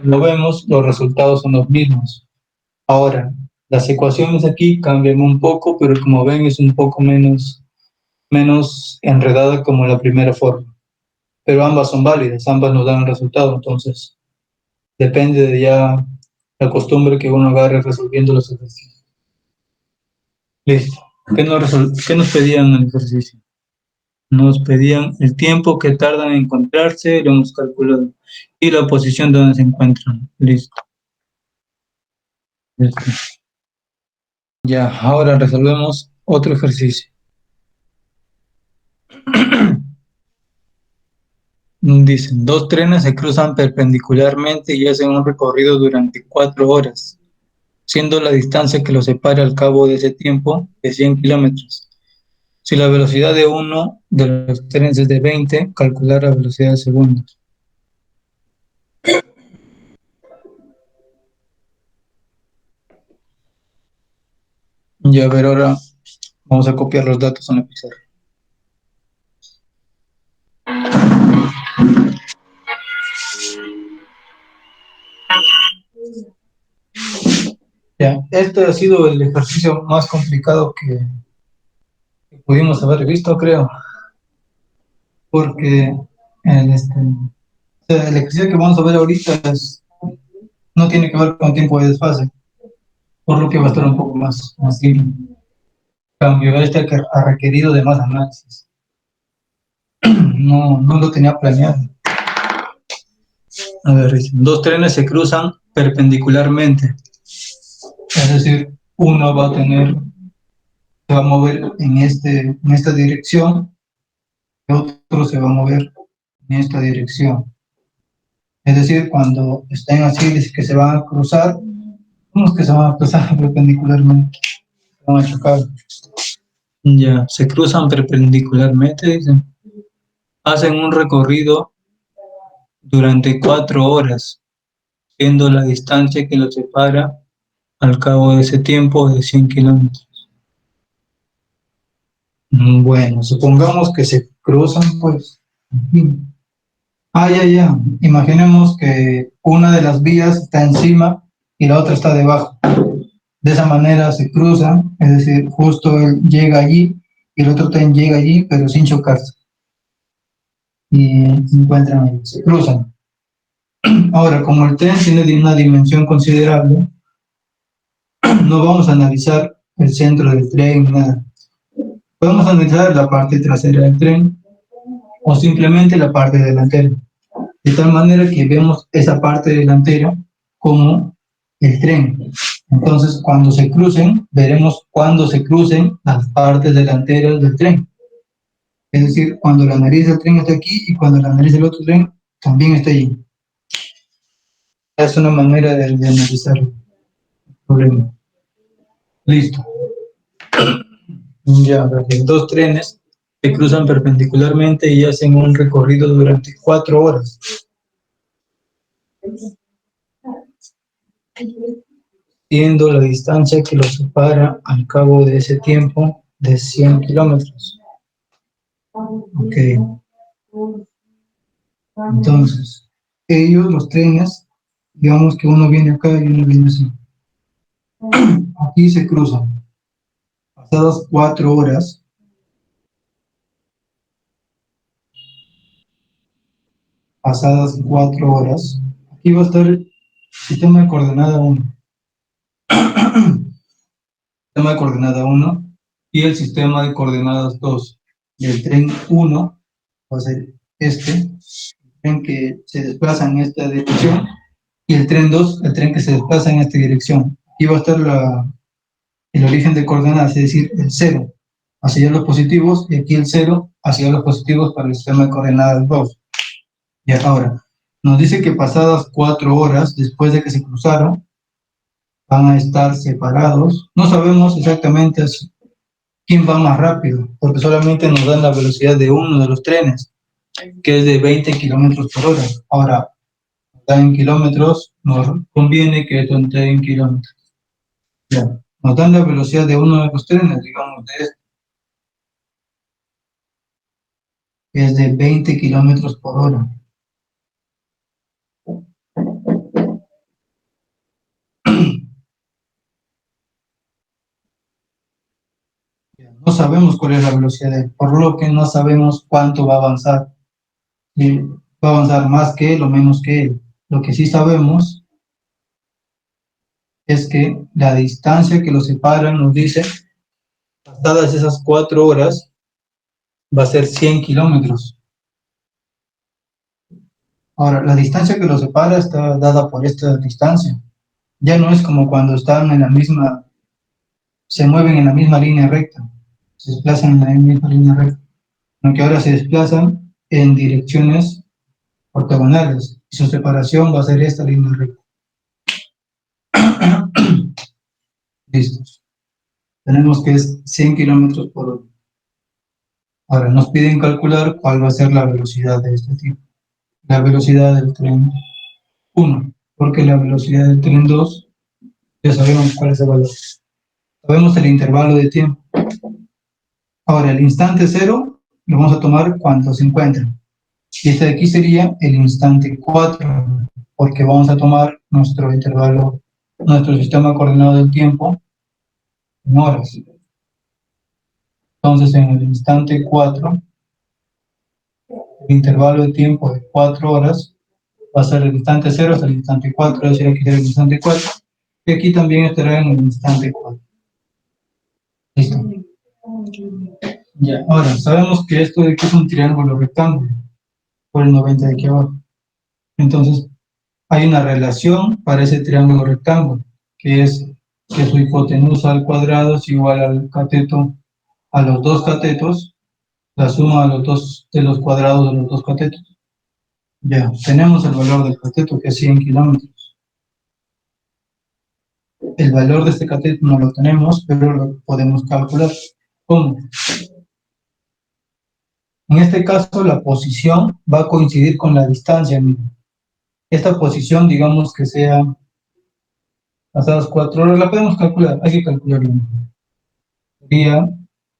Lo vemos, los resultados son los mismos. Ahora, las ecuaciones aquí cambian un poco, pero como ven es un poco menos enredada como la primera forma. Pero ambas son válidas, ambas nos dan el resultado, entonces depende de ya la costumbre que uno agarre resolviendo los ejercicios. Listo. ¿Qué nos pedían en el ejercicio? Nos pedían el tiempo que tardan en encontrarse, lo hemos calculado, y la posición donde se encuentran. Listo. Listo. Ya, ahora resolvemos otro ejercicio. Dicen, dos trenes se cruzan perpendicularmente y hacen un recorrido durante 4 horas, siendo la distancia que los separa al cabo de ese tiempo de 100 kilómetros. Si la velocidad de uno de los trenes es de 20, calcular la velocidad de segundos. Y a ver, ahora vamos a copiar los datos en la pizarra. Ya, este ha sido el ejercicio más complicado que pudimos haber visto, creo, porque el ejercicio que vamos a ver ahorita no tiene que ver con tiempo de desfase, por lo que va a estar un poco más simple. En cambio, este que ha requerido de más análisis. No lo tenía planeado. A ver, dos trenes se cruzan perpendicularmente. Es decir, uno se va a mover en esta dirección, y otro se va a mover en esta dirección. Es decir, cuando estén así, dice que se van a cruzar, unos que se van a cruzar perpendicularmente, se van a chocar. Ya, se cruzan perpendicularmente, dicen. Hacen un recorrido durante 4 horas, siendo la distancia que los separa al cabo de ese tiempo de 100 kilómetros. Bueno, supongamos que se cruzan, pues. Ya. Imaginemos que una de las vías está encima y la otra está debajo. De esa manera se cruzan, es decir, justo él llega allí y el otro tren llega allí, pero sin chocarse. Y se encuentran ahí, se cruzan. Ahora, como el tren tiene una dimensión considerable, no vamos a analizar el centro del tren, nada. Podemos analizar la parte trasera del tren o simplemente la parte delantera, de tal manera que vemos esa parte delantera como el tren. Entonces, cuando se crucen, veremos cuando se crucen las partes delanteras del tren. Es decir, cuando la nariz del tren está aquí y cuando la nariz del otro tren también está allí. Es una manera de analizar el problema. Listo. Ya, los dos trenes se cruzan perpendicularmente y hacen un recorrido durante 4 horas, siendo la distancia que los separa al cabo de ese tiempo de 100 kilómetros. Ok, entonces, ellos, los trenes, digamos que uno viene acá y uno viene así. Aquí se cruzan. Pasadas 4 horas, aquí va a estar el sistema de coordenada 1. Sistema de coordenada 1 y el sistema de coordenadas 2. Y el tren 1 va a ser este, tren que se desplaza en esta dirección, y el tren 2, el tren que se desplaza en esta dirección. Aquí va a estar el origen de coordenadas, es decir, el 0 hacia los positivos y aquí el 0 hacia los positivos para el sistema de coordenadas 2. Y ahora, nos dice que pasadas 4 horas después de que se cruzaron, van a estar separados. No sabemos exactamente quién va más rápido, porque solamente nos dan la velocidad de uno de los trenes, que es de 20 kilómetros por hora. Ahora, en kilómetros, nos conviene que esto esté en kilómetros. Ya. Nos dan la velocidad de uno de los trenes, digamos, que es de 20 kilómetros por hora. No sabemos cuál es la velocidad de él, por lo que no sabemos cuánto va a avanzar. Si va a avanzar más que él o menos que él. Lo que sí sabemos es que la distancia que los separa nos dice, pasadas esas 4 horas, va a ser 100 kilómetros. Ahora, la distancia que los separa está dada por esta distancia. Ya no es como cuando están en la misma, se mueven en la misma línea recta, se desplazan en la misma línea recta, aunque ahora se desplazan en direcciones ortogonales y su separación va a ser esta línea recta. Listos. Tenemos que es 100 kilómetros por hora. Ahora nos piden calcular cuál va a ser la velocidad de este tipo. La velocidad del tren 1, porque la velocidad del tren 2 ya sabemos cuál es el valor. Sabemos el intervalo de tiempo. Ahora, el instante 0 lo vamos a tomar cuando se encuentra. Y este de aquí sería el instante 4, porque vamos a tomar nuestro intervalo, nuestro sistema coordenado del tiempo en horas. Entonces, en el instante 4, el intervalo de tiempo de 4 horas va a ser el instante 0 hasta el instante 4, es decir, aquí será el instante 4, y aquí también estará en el instante 4. Listo. Ya, ahora, sabemos que esto de aquí es un triángulo rectángulo, por el 90 de aquí abajo. Entonces, hay una relación para ese triángulo rectángulo, que es que su hipotenusa al cuadrado es igual al cateto, a los dos catetos, la suma de los cuadrados de los dos catetos. Ya, tenemos el valor del cateto, que es 100 kilómetros. El valor de este cateto no lo tenemos, pero lo podemos calcular. ¿Cómo? En este caso, la posición va a coincidir con la distancia. Esta posición, digamos que sea pasadas 4 horas, la podemos calcular, hay que calcularlo. Sería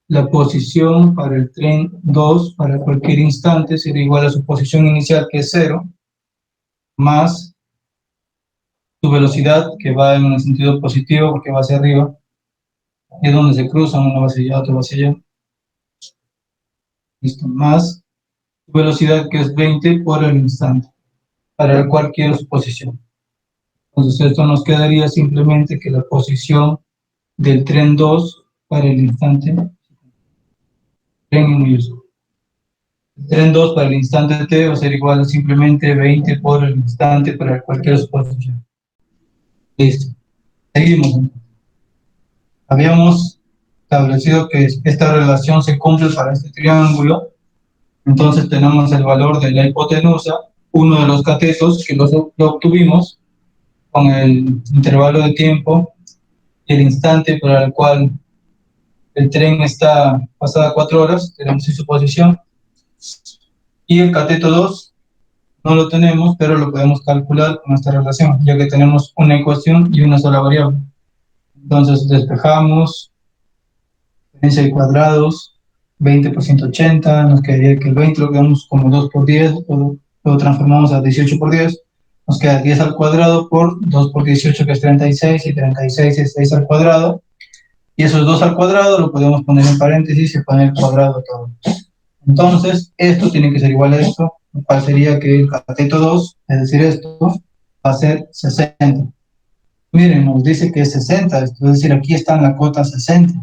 la posición para el tren 2 para cualquier instante, sería igual a su posición inicial, que es 0, más su velocidad, que va en el sentido positivo, porque va hacia arriba, es donde se cruzan, uno va hacia allá, otro va hacia allá. Listo, más su velocidad, que es 20 por el instante, para el cual quiero su posición. Entonces esto nos quedaría simplemente que la posición del tren 2 para el instante tren en uso. El tren 2 para el instante t va a ser igual a simplemente 20 por el instante para cualquier suposición. Listo. Seguimos. Habíamos establecido que esta relación se cumple para este triángulo. Entonces tenemos el valor de la hipotenusa, uno de los catetos que lo obtuvimos con el intervalo de tiempo y el instante para el cual el tren está pasada 4 horas, tenemos en su posición, y el cateto 2 no lo tenemos, pero lo podemos calcular con esta relación, ya que tenemos una ecuación y una sola variable. Entonces despejamos, diferencia de cuadrados, 20 por 180, nos quedaría que el 20 lo quedamos como 2 por 10, lo transformamos a 18 por 10, nos queda 10 al cuadrado por 2 por 18, que es 36, y 36 es 6 al cuadrado, y esos 2 al cuadrado lo podemos poner en paréntesis y poner cuadrado todo. Entonces, esto tiene que ser igual a esto, lo cual sería que el cateto 2, es decir, esto, va a ser 60. Miren, nos dice que es 60, es decir, aquí está en la cota 60.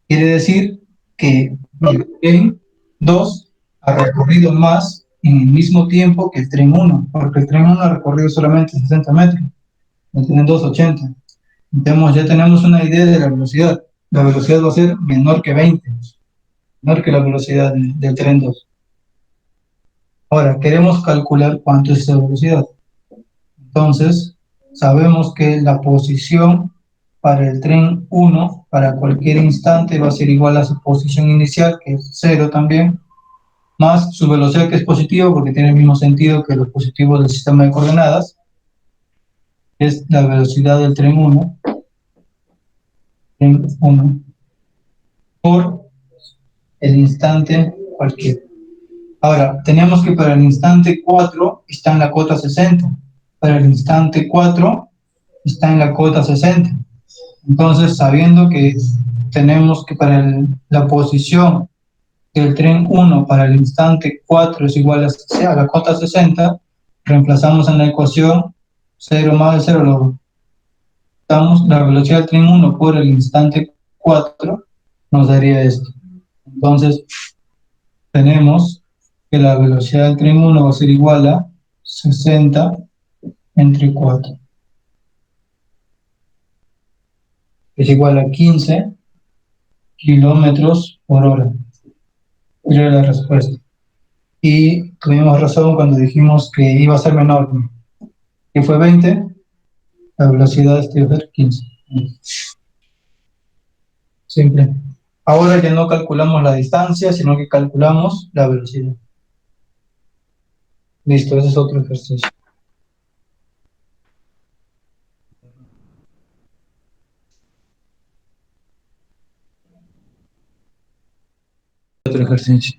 Quiere decir que el tren 2 ha recorrido más en el mismo tiempo que el tren 1, porque el tren 1 ha recorrido solamente 60 metros, el tren 2 80. Entonces ya tenemos una idea de la velocidad. La velocidad va a ser menor que 20, menor que la velocidad del tren 2. Ahora, queremos calcular cuánto es esa velocidad. Entonces, sabemos que la posición para el tren 1, para cualquier instante, va a ser igual a su posición inicial, que es 0 también, más su velocidad, que es positiva, porque tiene el mismo sentido que los positivos del sistema de coordenadas, es la velocidad del tren 1, por el instante cualquiera. Ahora, tenemos que para el instante 4 está en la cota 60, para el instante 4 está en la cota 60. Entonces, sabiendo que tenemos que para la posición del tren 1 para el instante 4 es igual a la cota 60, reemplazamos en la ecuación 0 más el 0, lo damos la velocidad del tren 1 por el instante 4, nos daría esto. Entonces, tenemos que la velocidad del tren 1 va a ser igual a 60 entre 4. Es igual a 15 kilómetros por hora. Era la respuesta. Y tuvimos razón cuando dijimos que iba a ser menor, que fue 20, la velocidad iba a ser 15. Simple. Ahora ya no calculamos la distancia, sino que calculamos la velocidad. Listo, ese es otro ejercicio. Otro ejercicio.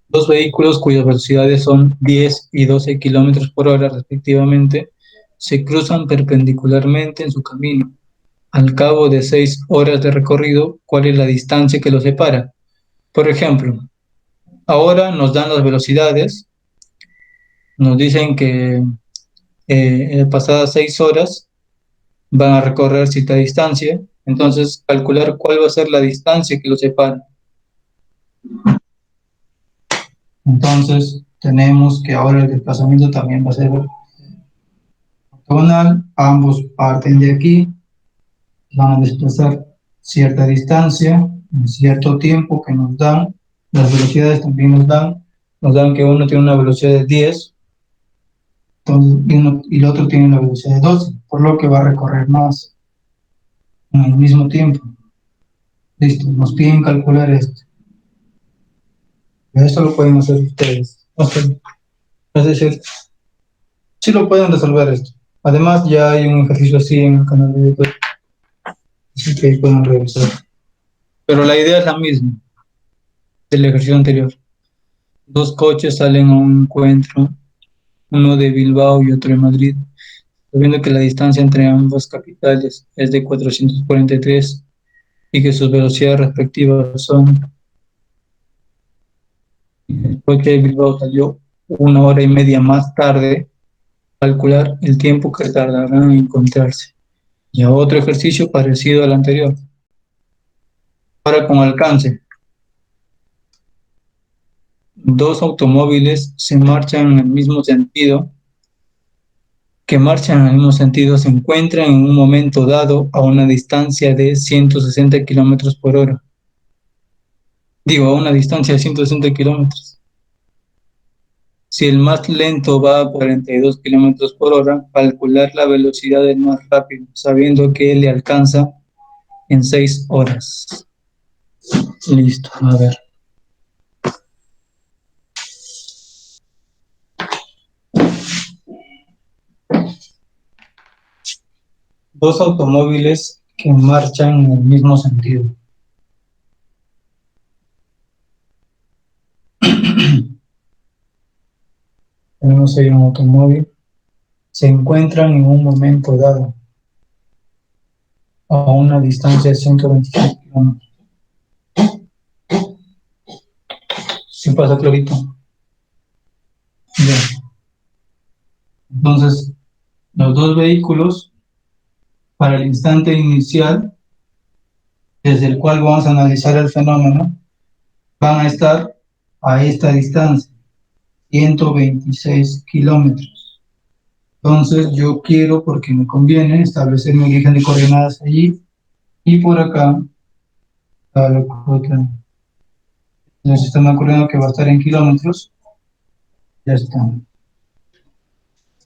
Dos vehículos cuyas velocidades son 10 y 12 kilómetros por hora respectivamente se cruzan perpendicularmente en su camino. Al cabo de 6 horas de recorrido, ¿cuál es la distancia que los separa? Por ejemplo, ahora nos dan las velocidades, nos dicen que en pasadas 6 horas van a recorrer cierta distancia, entonces calcular cuál va a ser la distancia que los separa. Entonces tenemos que ahora el desplazamiento también va a ser ortogonal, ambos parten de aquí, van a desplazar cierta distancia en cierto tiempo que nos dan, las velocidades también nos dan que uno tiene una velocidad de 10, entonces, y el otro tiene una velocidad de 12, por lo que va a recorrer más en el mismo tiempo. Listo, nos piden calcular esto. Esto lo pueden hacer ustedes. Es decir, sí lo pueden resolver esto. Además, ya hay un ejercicio así en el canal de YouTube, así que pueden revisar. Pero la idea es la misma del ejercicio anterior. Dos coches salen a un encuentro, uno de Bilbao y otro de Madrid, sabiendo que la distancia entre ambas capitales es de 443 y que sus velocidades respectivas son: el coche de Bilbao salió 1 hora y media más tarde, calcular el tiempo que tardarán en encontrarse. Y a otro ejercicio parecido al anterior. Ahora con alcance. Dos automóviles se marchan en el mismo sentido, se encuentran en un momento dado a una distancia de 160 kilómetros por hora. Digo, a una distancia de 160 kilómetros. Si el más lento va a 42 kilómetros por hora, calcular la velocidad del más rápido, sabiendo que le alcanza en 6 horas. Listo, a ver. Dos automóviles que marchan en el mismo sentido. Tenemos ahí un automóvil. Se encuentran en un momento dado a una distancia de 126 kilómetros. ¿Sí pasa clarito? Bien. Entonces, los dos vehículos, para el instante inicial, desde el cual vamos a analizar el fenómeno, van a estar a esta distancia, 126 kilómetros. Entonces, yo quiero, porque me conviene, establecer mi origen de coordenadas allí, y por acá, el sistema de coordenadas que va a estar en kilómetros, ya está.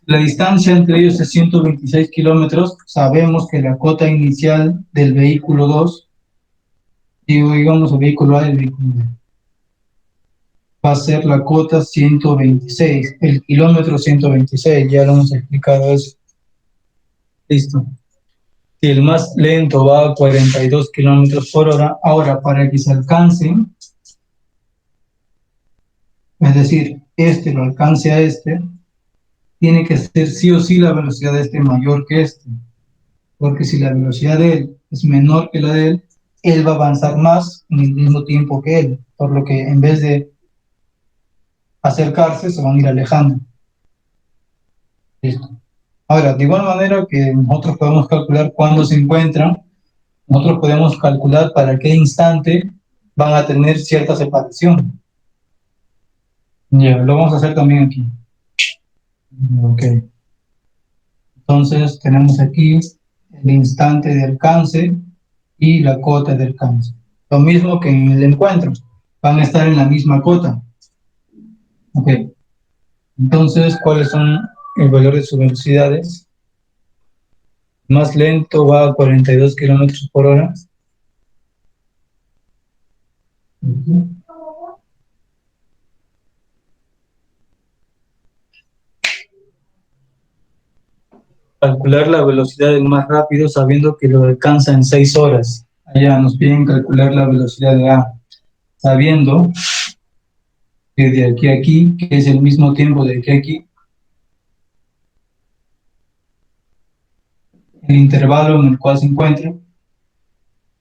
La distancia entre ellos es 126 kilómetros. Sabemos que la cota inicial del vehículo 2, digamos el vehículo A y el vehículo B, va a ser la cota 126, el kilómetro 126, ya lo hemos explicado eso. Listo. Si el más lento va a 42 kilómetros por hora, ahora para que se alcancen, es decir, este lo alcance a este, tiene que ser sí o sí la velocidad de este mayor que este. Porque si la velocidad de él es menor que la de él va a avanzar más en el mismo tiempo que él, por lo que en vez de acercarse se van a ir alejando. Listo. Ahora, de igual manera que nosotros podemos calcular cuándo se encuentran, nosotros podemos calcular para qué instante van a tener cierta separación. Ya, lo vamos a hacer también aquí. Ok. Entonces tenemos aquí el instante de alcance y la cota de alcance. Lo mismo que en el encuentro, van a estar en la misma cota. Ok, entonces, ¿cuáles son el valor de sus velocidades? Más lento va a 42 kilómetros por hora. Calcular la velocidad del más rápido sabiendo que lo alcanza en 6 horas. Allá nos piden calcular la velocidad de A, sabiendo que de aquí a aquí, que es el mismo tiempo de aquí a aquí, el intervalo en el cual se encuentra,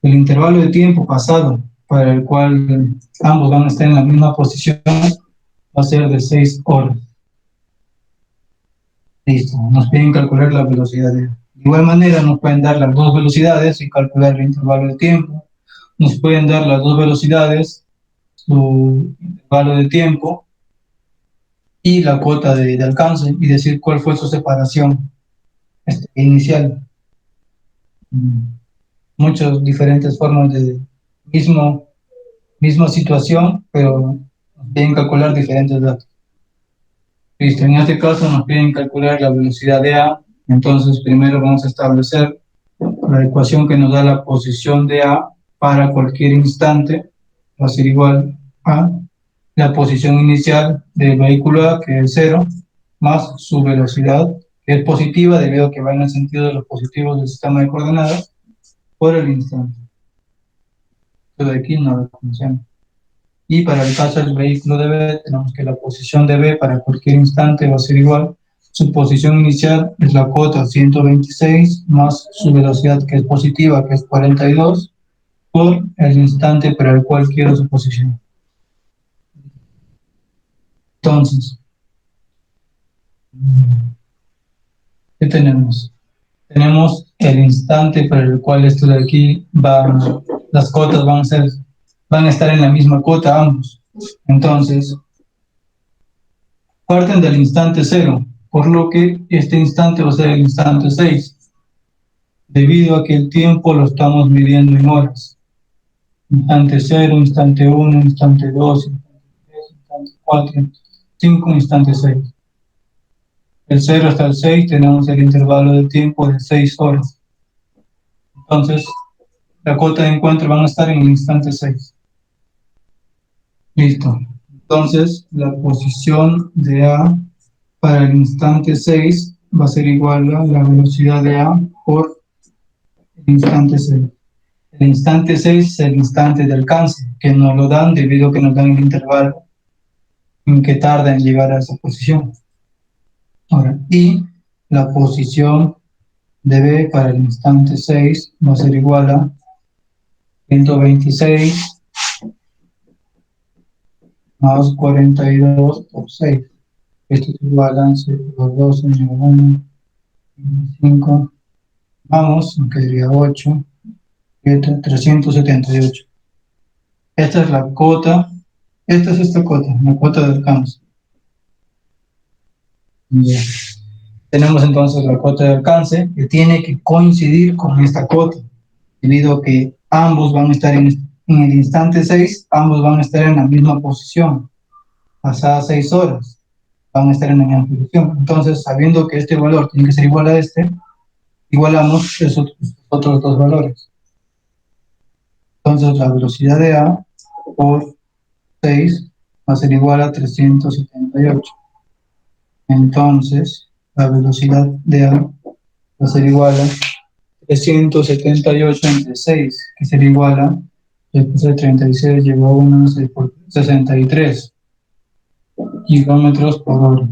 el intervalo de tiempo pasado para el cual ambos van a estar en la misma posición va a ser de 6 horas. Listo, nos piden calcular la velocidad. De igual manera nos pueden dar las dos velocidades y calcular el intervalo de tiempo. Nos pueden dar las dos velocidades, su intervalo de tiempo y la cuota de alcance y decir cuál fue su separación inicial. Muchas diferentes formas de misma situación, pero nos piden calcular diferentes datos. Listo, en este caso nos piden calcular la velocidad de A, entonces primero vamos a establecer la ecuación que nos da la posición de A para cualquier instante, va a ser igual a la posición inicial del vehículo A, que es 0, más su velocidad, que es positiva debido a que va en el sentido de los positivos del sistema de coordenadas, por el instante. Entonces aquí no funciona. Y para el caso del vehículo de B, tenemos que la posición de B para cualquier instante va a ser igual. Su posición inicial es la cota 126 más su velocidad que es positiva, que es 42, por el instante para el cual quiero su posición. Entonces, ¿qué tenemos? Tenemos el instante para el cual esto de aquí va las cotas van a estar en la misma cota ambos. Entonces, parten del instante 0, por lo que este instante va a ser el instante 6, debido a que el tiempo lo estamos midiendo en horas. Instante 0, instante 1, instante 2, instante 3, instante 4, 5, instante 6. Del 0 hasta el 6 tenemos el intervalo de tiempo de 6 horas. Entonces, la cota de encuentro van a estar en el instante 6. Listo. Entonces, la posición de A para el instante 6 va a ser igual a la velocidad de A por el instante 6. El instante 6 es el instante de alcance, que nos lo dan debido a que nos dan el intervalo en que tarda en llegar a esa posición. Ahora, y la posición de B para el instante 6 va a ser igual a 126 más 42 por 6. Esto es igual a 0 por 12, 1, 5, vamos, aunque sería 8, 7, 378. Esta es la cota, esta es esta cota, la cota de alcance. Bien. Tenemos entonces la cota de alcance que tiene que coincidir con esta cota, debido a que ambos van a estar en el instante 6, ambos van a estar en la misma posición, pasadas 6 horas, van a estar en la misma posición. Entonces, sabiendo que este valor tiene que ser igual a este, igualamos esos otros dos valores. Entonces, la velocidad de A por 6 va a ser igual a 378. Entonces, la velocidad de A va a ser igual a 378 entre 6, que sería igual a 36 llevó a 1, 6 por 63 kilómetros por hora.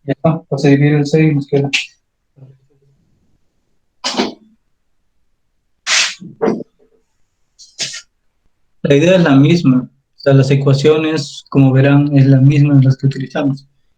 Ya está, vas a dividir el 6 y nos queda. La idea es la misma, o sea, las ecuaciones, como verán, es la misma en las que utilizamos.